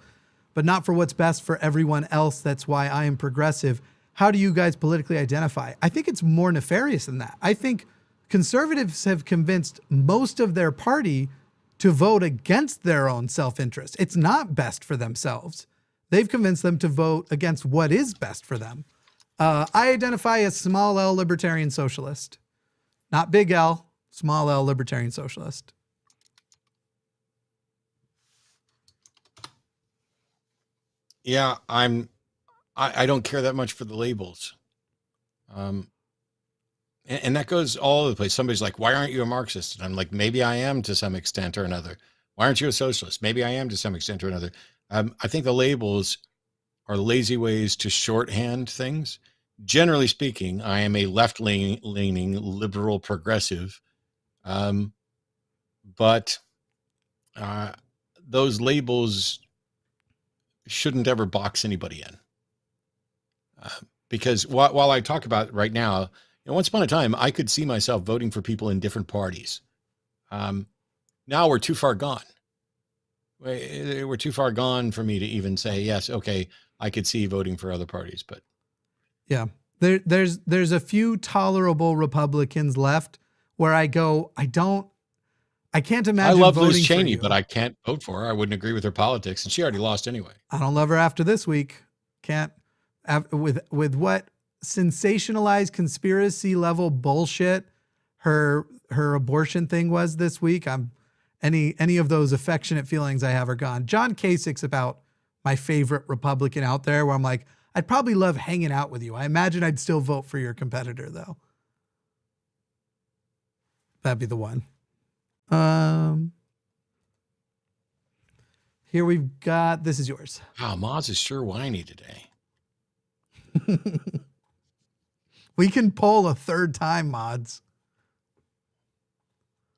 but not for what's best for everyone else. That's why I am progressive. How do you guys politically identify? I think it's more nefarious than that. I think conservatives have convinced most of their party to vote against their own self-interest. It's not best for themselves. They've convinced them to vote against what is best for them. I identify as small L libertarian socialist, not big L, small L libertarian socialist. Yeah, I don't care that much for the labels. And that goes all over the place. Somebody's like, why aren't you a Marxist? And I'm like, maybe I am to some extent or another. Why aren't you a socialist? Maybe I am to some extent or another. I think the labels are lazy ways to shorthand things. Generally speaking, I am a left-leaning liberal progressive. But those labels shouldn't ever box anybody in. Because while I talk about it right now, once upon a time, I could see myself voting for people in different parties. Now we're too far gone. We're too far gone for me to even say, yes, okay, I could see voting for other parties. But yeah, there's a few tolerable Republicans left where I go, I can't imagine. I love voting Liz Cheney, for you. but I can't vote for her. I wouldn't agree with her politics, and she already lost anyway. I don't love her after this week. Can't with what sensationalized conspiracy level bullshit her abortion thing was this week. Any of those affectionate feelings I have are gone. John Kasich's about my favorite Republican out there, where I'm like, I'd probably love hanging out with you. I imagine I'd still vote for your competitor though. That'd be the one. Here we've got, this is yours. Wow, Moz is sure whiny today. We can poll a third time, Mods.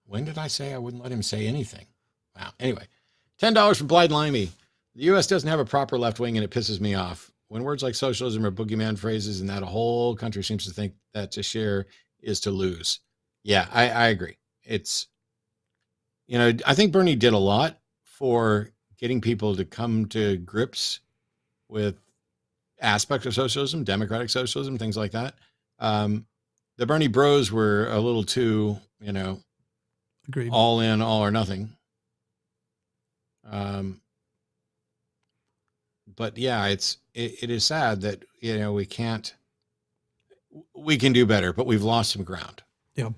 When did I say I wouldn't let him say anything? Wow. Anyway, $10 from Blind Limey. The U.S. doesn't have a proper left wing, and it pisses me off. When words like socialism are boogeyman phrases, and that a whole country seems to think that to share is to lose. Yeah, I agree. It's, I think Bernie did a lot for getting people to come to grips with aspects of socialism, democratic socialism, things like that. The Bernie bros were a little too, Agreed. All in, all or nothing. But yeah, it is sad that, we can do better, but we've lost some ground. Yeah.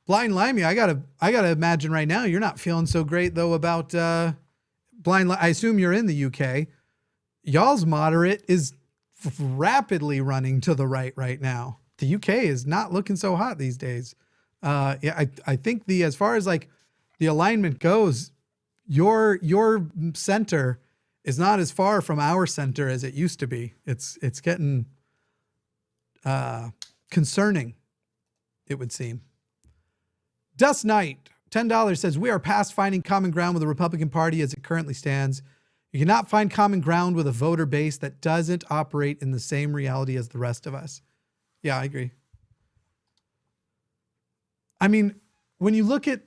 Blind Limey, I gotta imagine right now you're not feeling so great though about Blind. I assume you're in the UK. Y'all's moderate is rapidly running to the right now. The UK is not looking so hot these days. I think as far as like the alignment goes, your center is not as far from our center as it used to be. It's getting concerning, it would seem. Dust Knight, $10 says, we are past finding common ground with the Republican Party as it currently stands. You cannot find common ground with a voter base that doesn't operate in the same reality as the rest of us. Yeah, I agree. I mean, when you look at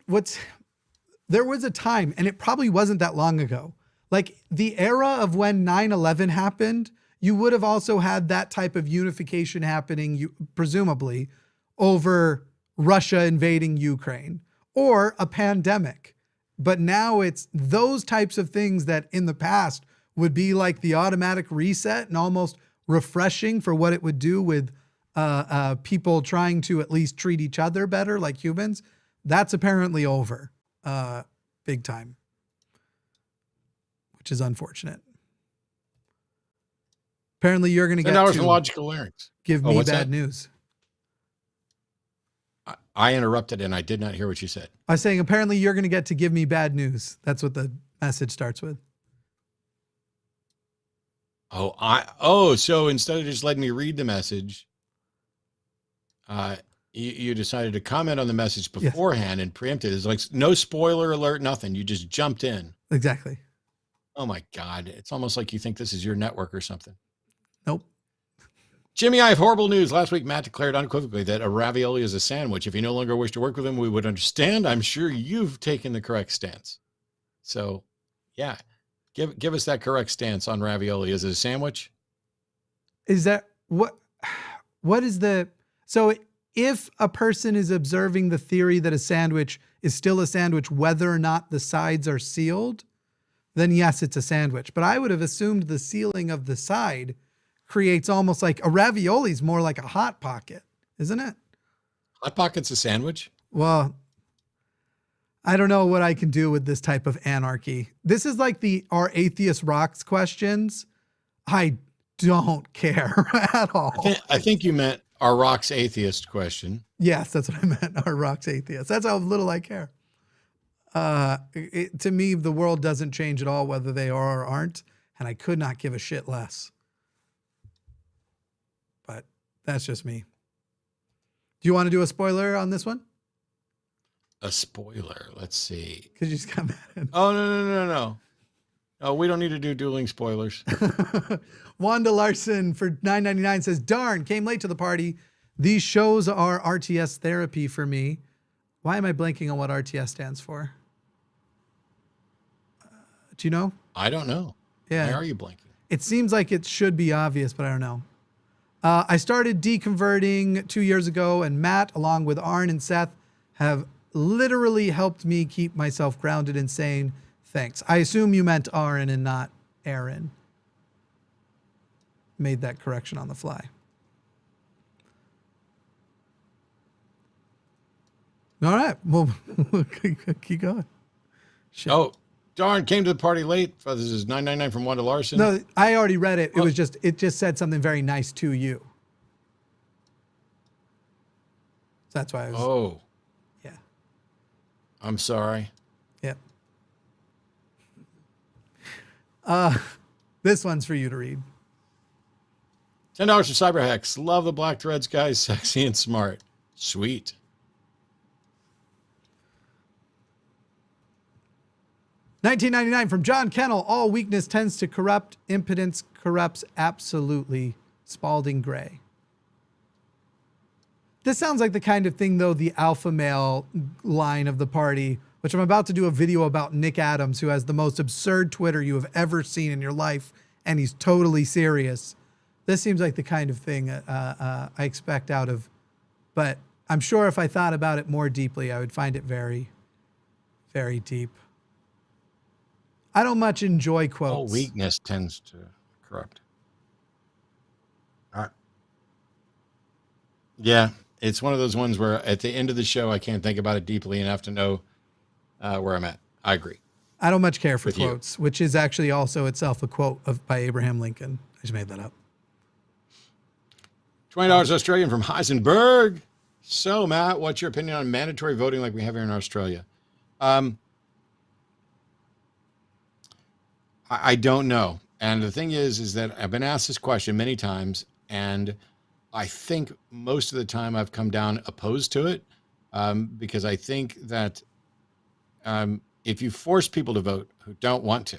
there was a time, and it probably wasn't that long ago, like the era of when 9/11 happened, you would have also had that type of unification happening, presumably, over Russia invading Ukraine or a pandemic. But now it's those types of things that in the past would be like the automatic reset and almost refreshing for what it would do with people trying to at least treat each other better like humans, that's apparently over big time, which is unfortunate. Apparently you're going to get to logical lyrics. Give me bad news. I interrupted and I did not hear what you said. I was saying, apparently you're going to get to give me bad news. That's what the message starts with. So instead of just letting me read the message, you decided to comment on the message beforehand and preempt it. It's like no spoiler alert, nothing. You just jumped in. Exactly. Oh my God. It's almost like you think this is your network or something. Nope. Jimmy, I have horrible news. Last week, Matt declared unequivocally that a ravioli is a sandwich. If you no longer wish to work with him, we would understand. I'm sure you've taken the correct stance. So, yeah, give us that correct stance on ravioli. Is it a sandwich? Is that what is the, so if a person is observing the theory that a sandwich is still a sandwich, whether or not the sides are sealed, then yes, it's a sandwich. But I would have assumed the sealing of the side creates almost like a ravioli is more like a hot pocket, isn't it? Hot pocket's a sandwich? Well, I don't know what I can do with this type of anarchy. This is like are atheist rocks questions. I don't care at all. I think you meant are rocks atheist question. Yes, that's what I meant. Are rocks atheist? That's how little I care. To me, the world doesn't change at all whether they are or aren't, and I could not give a shit less. But that's just me. Do you want to do a spoiler on this one? A spoiler. Let's see. Because you just got mad. Oh, no. No, we don't need to do dueling spoilers. Wanda Larson for $9.99 says, darn, came late to the party. These shows are RTS therapy for me. Why am I blanking on what RTS stands for? Do you know? I don't know. Yeah. Why are you blanking? It seems like it should be obvious, but I don't know. I started deconverting 2 years ago, and Matt, along with Aron and Seth, have literally helped me keep myself grounded and sane. Thanks. I assume you meant Aron and not Aaron. Made that correction on the fly. All right. Well, keep going. Shit. Oh, darn, came to the party late. Oh, this is $9.99 from Wanda Larson. No, I already read it. It just said something very nice to you. So that's why I was. Oh. Yeah. I'm sorry. Yep. This one's for you to read. $10 for cyber hacks. Love the black threads, guys. Sexy and smart. Sweet. $19.99 from John Kennel. All weakness tends to corrupt. Impotence corrupts absolutely. Spalding Gray. This sounds like the kind of thing, though, the alpha male line of the party, which I'm about to do a video about Nick Adams, who has the most absurd Twitter you have ever seen in your life, and he's totally serious. This seems like the kind of thing I expect out of, but I'm sure if I thought about it more deeply, I would find it very, very deep. I don't much enjoy quotes. All weakness tends to corrupt. All right. Yeah, it's one of those ones where at the end of the show, I can't think about it deeply enough to know where I'm at. I agree. I don't much care for quotes, which is actually also itself a quote by Abraham Lincoln. I just made that up. $20 Australian from Heisenberg. So, Matt, what's your opinion on mandatory voting like we have here in Australia? I don't know. And the thing is that I've been asked this question many times, and I think most of the time I've come down opposed to it because I think that if you force people to vote who don't want to,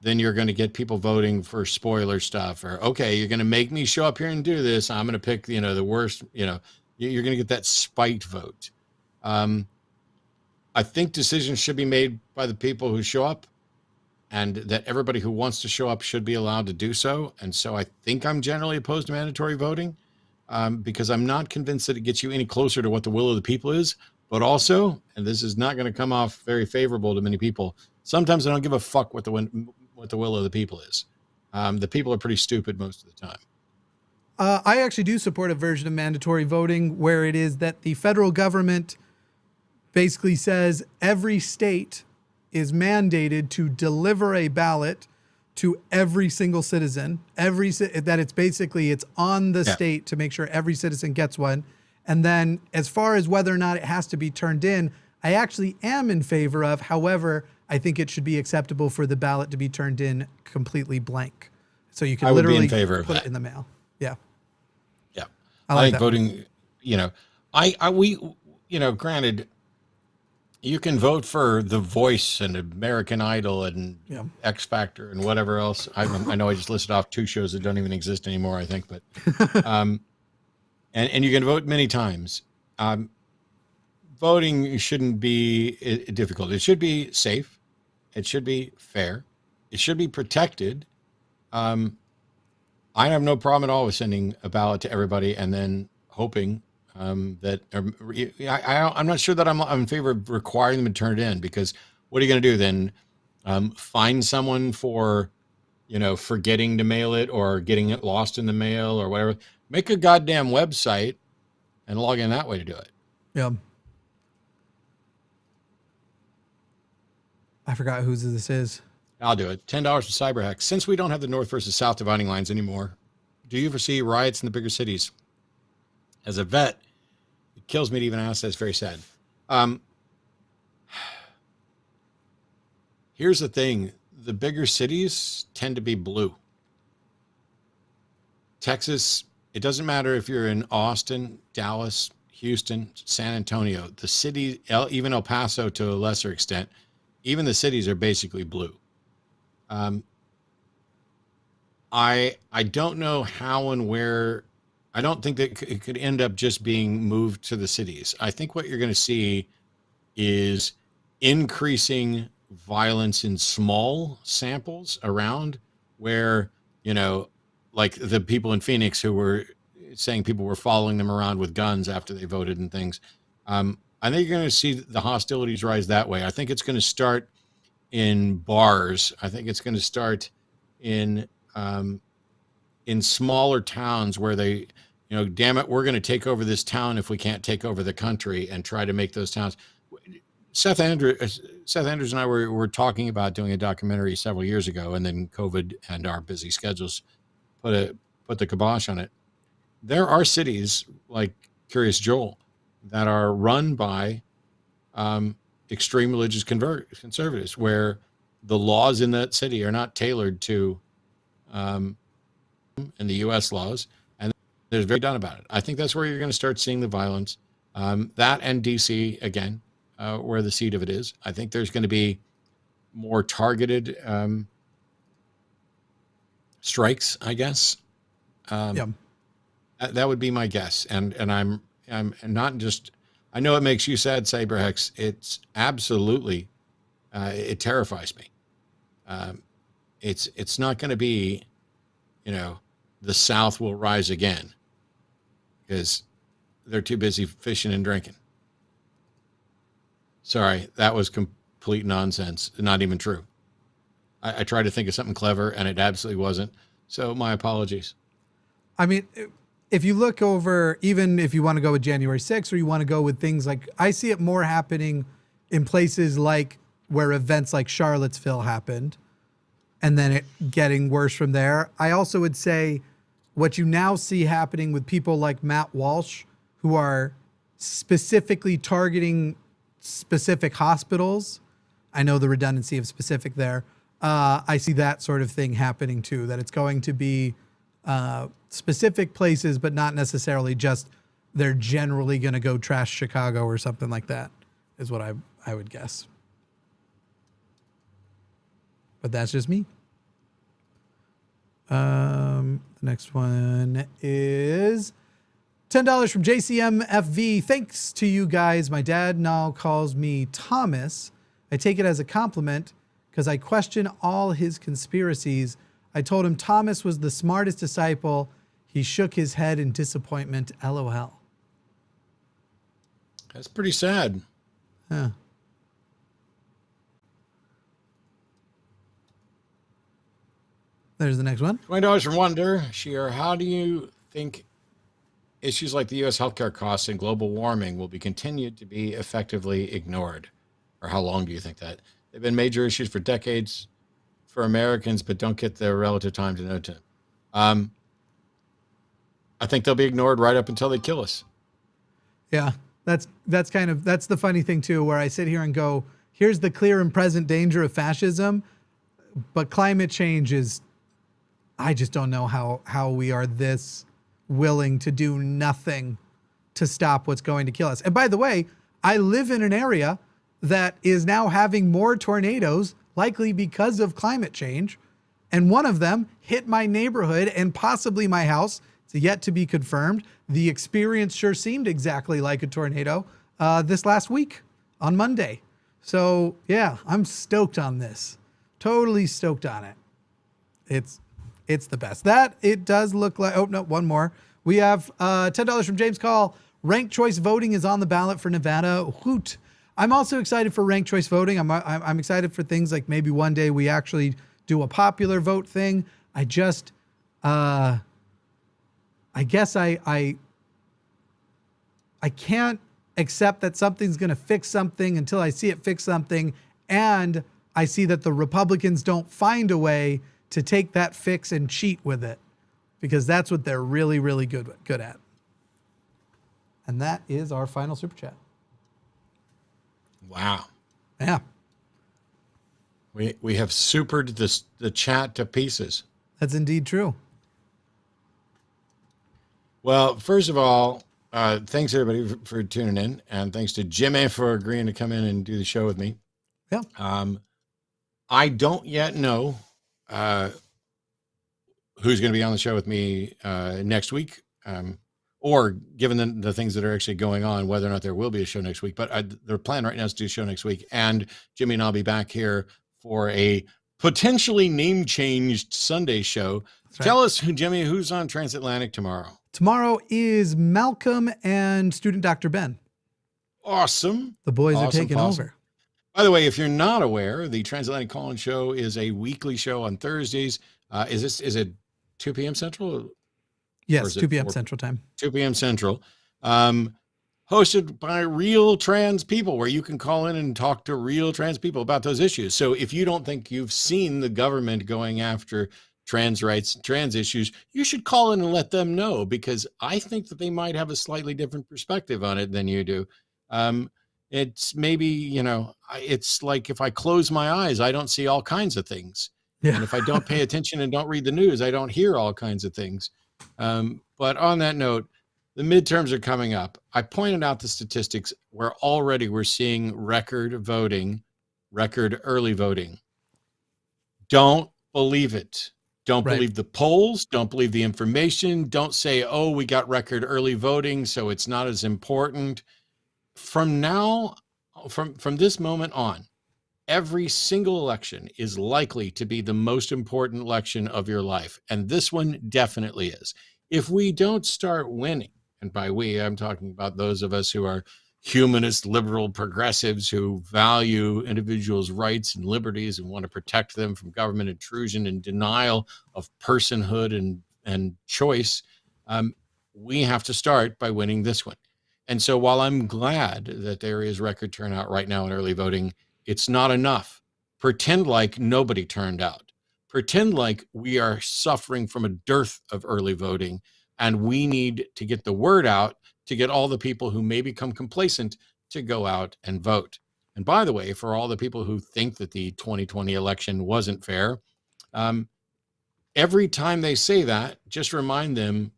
then you're going to get people voting for spoiler stuff or, okay, you're going to make me show up here and do this. I'm going to pick, the worst, you're going to get that spite vote. I think decisions should be made by the people who show up, and that everybody who wants to show up should be allowed to do so. And so I think I'm generally opposed to mandatory voting because I'm not convinced that it gets you any closer to what the will of the people is. But also, and this is not going to come off very favorable to many people, sometimes I don't give a fuck what the will of the people is. The people are pretty stupid most of the time. I actually do support a version of mandatory voting where it is that the federal government basically says every state is mandated to deliver a ballot to every single citizen, that it's on the state to make sure every citizen gets one. And then as far as whether or not it has to be turned in, I actually am in favor of. However, I think it should be acceptable for the ballot to be turned in completely blank. So you can literally put it in the mail. Yeah. Yeah. I think voting, granted, you can vote for The Voice and American Idol and X Factor and whatever else. I know I just listed off 2 shows that don't even exist anymore, I think, but, and you can vote many times. Voting shouldn't be difficult. It should be safe. It should be fair. It should be protected. I have no problem at all with sending a ballot to everybody and then hoping that I'm not sure that I'm in favor of requiring them to turn it in, because what are you going to do then? Fine someone for, forgetting to mail it or getting it lost in the mail or whatever. Make a goddamn website and log in that way to do it. Yeah. I forgot whose this is. I'll do it. $10 for cyber-hacks. Since we don't have the North versus South dividing lines anymore, do you foresee riots in the bigger cities? As a vet, it kills me to even ask that. It's very sad. Here's the thing. The bigger cities tend to be blue. Texas, it doesn't matter if you're in Austin, Dallas, Houston, San Antonio, the city, even El Paso to a lesser extent, even the cities are basically blue. I don't know how and where. I don't think that it could end up just being moved to the cities. I think what you're going to see is increasing violence in small samples around where, like the people in Phoenix who were saying people were following them around with guns after they voted and things. I think you're going to see the hostilities rise that way. I think it's going to start in bars. I think it's going to start in smaller towns where they, damn it, we're going to take over this town if we can't take over the country, and try to make those towns. Seth Andrews and I were talking about doing a documentary several years ago, and then COVID and our busy schedules put the kibosh on it. There are cities like Curious Joel that are run by extreme religious conservatives, where the laws in that city are not tailored to in the U.S. laws, and there's very done about it. I think that's where you're going to start seeing the violence. That and D.C. again, where the seat of it is. I think there's going to be more targeted strikes, I guess. That would be my guess, and I'm not just. I know it makes you sad, Saberhex. It's absolutely, it terrifies me. It's not going to be, the South will rise again, because they're too busy fishing and drinking. Sorry, that was complete nonsense. Not even true. I tried to think of something clever, and it absolutely wasn't. So my apologies. I mean, if you look over, even if you want to go with January 6th, or you want to go with things like, I see it more happening in places like where events like Charlottesville happened, and then it getting worse from there. I also would say what you now see happening with people like Matt Walsh, who are specifically targeting specific hospitals. I know the redundancy of specific there. I see that sort of thing happening too, that it's going to be specific places, but not necessarily just they're generally going to go trash Chicago or something like that, is what I would guess. But that's just me. The next one is $10 from JCMFV. Thanks to you guys. My dad now calls me Thomas. I take it as a compliment because I question all his conspiracies. I told him Thomas was the smartest disciple. He shook his head in disappointment. LOL. That's pretty sad. Huh. There's the next one. $20 from Wonder. Sheer, how do you think issues like the U.S. healthcare costs and global warming will be continued to be effectively ignored? Or how long do you think that? They've been major issues for decades for Americans, but don't get their relative time to know to. I think they'll be ignored right up until they kill us. Yeah, that's the funny thing too, where I sit here and go, here's the clear and present danger of fascism, but climate change is, I just don't know how we are this willing to do nothing to stop what's going to kill us. And by the way, I live in an area that is now having more tornadoes, likely because of climate change. And one of them hit my neighborhood and possibly my house. It's yet to be confirmed. The experience sure seemed exactly like a tornado this last week on Monday. So yeah, I'm stoked on this. Totally stoked on it. It's the best. That it does look like, oh no, one more. We have $10 from James Call. Ranked choice voting is on the ballot for Nevada. Hoot. I'm also excited for ranked choice voting. I'm excited for things like maybe one day we actually do a popular vote thing. I just, I guess I can't accept that something's going to fix something until I see it fix something, and I see that the Republicans don't find a way to take that fix and cheat with it, because that's what they're really, really good at. And that is our final super chat. Wow. Yeah. We have supered the chat to pieces. That's indeed true. Well, first of all, thanks everybody for tuning in, and thanks to Jimmy for agreeing to come in and do the show with me. Yeah. I don't yet know who's going to be on the show with me next week, or given the things that are actually going on, whether or not there will be a show next week. But their plan right now is to do a show next week, and Jimmy and I'll be back here for a potentially name-changed Sunday show. Right. Tell us, Jimmy, who's on Transatlantic tomorrow? Tomorrow is Malcolm and student Dr. Ben. Awesome. The boys are taking over. By the way, if you're not aware, the Transatlantic Call-In Show is a weekly show on Thursdays. Is it 2 p.m. Central? Yes, 2 p.m. Central Time. 2 p.m. Central. Hosted by real trans people, where you can call in and talk to real trans people about those issues. So if you don't think you've seen the government going after trans rights, trans issues, you should call in and let them know, because I think that they might have a slightly different perspective on it than you do. It's maybe, it's like if I close my eyes, I don't see all kinds of things. Yeah. And if I don't pay attention and don't read the news, I don't hear all kinds of things. But on that note, the midterms are coming up. I pointed out the statistics where already we're seeing record early voting. Don't believe it. Don't believe the polls. Don't believe the information. Don't say, oh, we got record early voting, so it's not as important. From this moment on, every single election is likely to be the most important election of your life. And this one definitely is. If we don't start winning, and by we, I'm talking about those of us who are humanist, liberal progressives who value individuals' rights and liberties and want to protect them from government intrusion and denial of personhood and choice, we have to start by winning this one. And so while I'm glad that there is record turnout right now in early voting, it's not enough. Pretend like nobody turned out. Pretend like we are suffering from a dearth of early voting, and we need to get the word out to get all the people who may become complacent to go out and vote. And by the way, for all the people who think that the 2020 election wasn't fair, every time they say that, just remind them,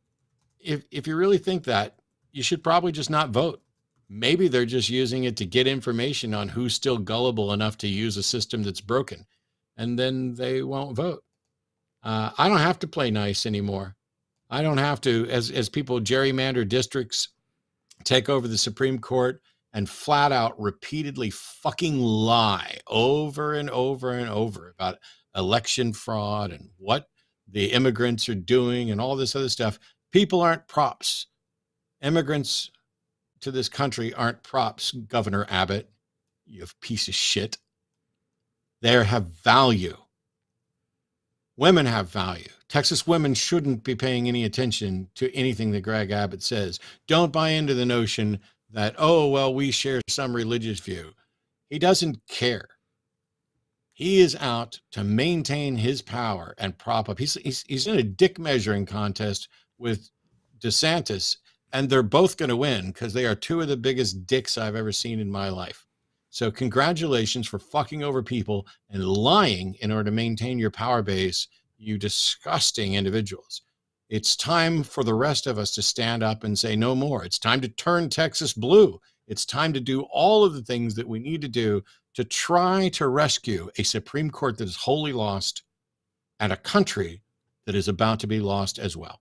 if you really think that, you should probably just not vote. Maybe they're just using it to get information on who's still gullible enough to use a system that's broken, and then they won't vote. I don't have to play nice anymore. I don't have to, as people gerrymander districts, take over the Supreme Court, and flat out repeatedly fucking lie over and over and over about election fraud and what the immigrants are doing and all this other stuff. People aren't props. Immigrants to this country aren't props, Governor Abbott, you piece of shit. They have value. Women have value. Texas women shouldn't be paying any attention to anything that Greg Abbott says. Don't buy into the notion that, oh, well, we share some religious view. He doesn't care. He is out to maintain his power and prop up. He's in a dick measuring contest with DeSantis, and they're both going to win because they are two of the biggest dicks I've ever seen in my life. So congratulations for fucking over people and lying in order to maintain your power base, you disgusting individuals. It's time for the rest of us to stand up and say no more. It's time to turn Texas blue. It's time to do all of the things that we need to do to try to rescue a Supreme Court that is wholly lost and a country that is about to be lost as well.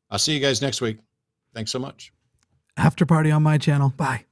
I'll see you guys next week. Thanks so much. After party on my channel. Bye.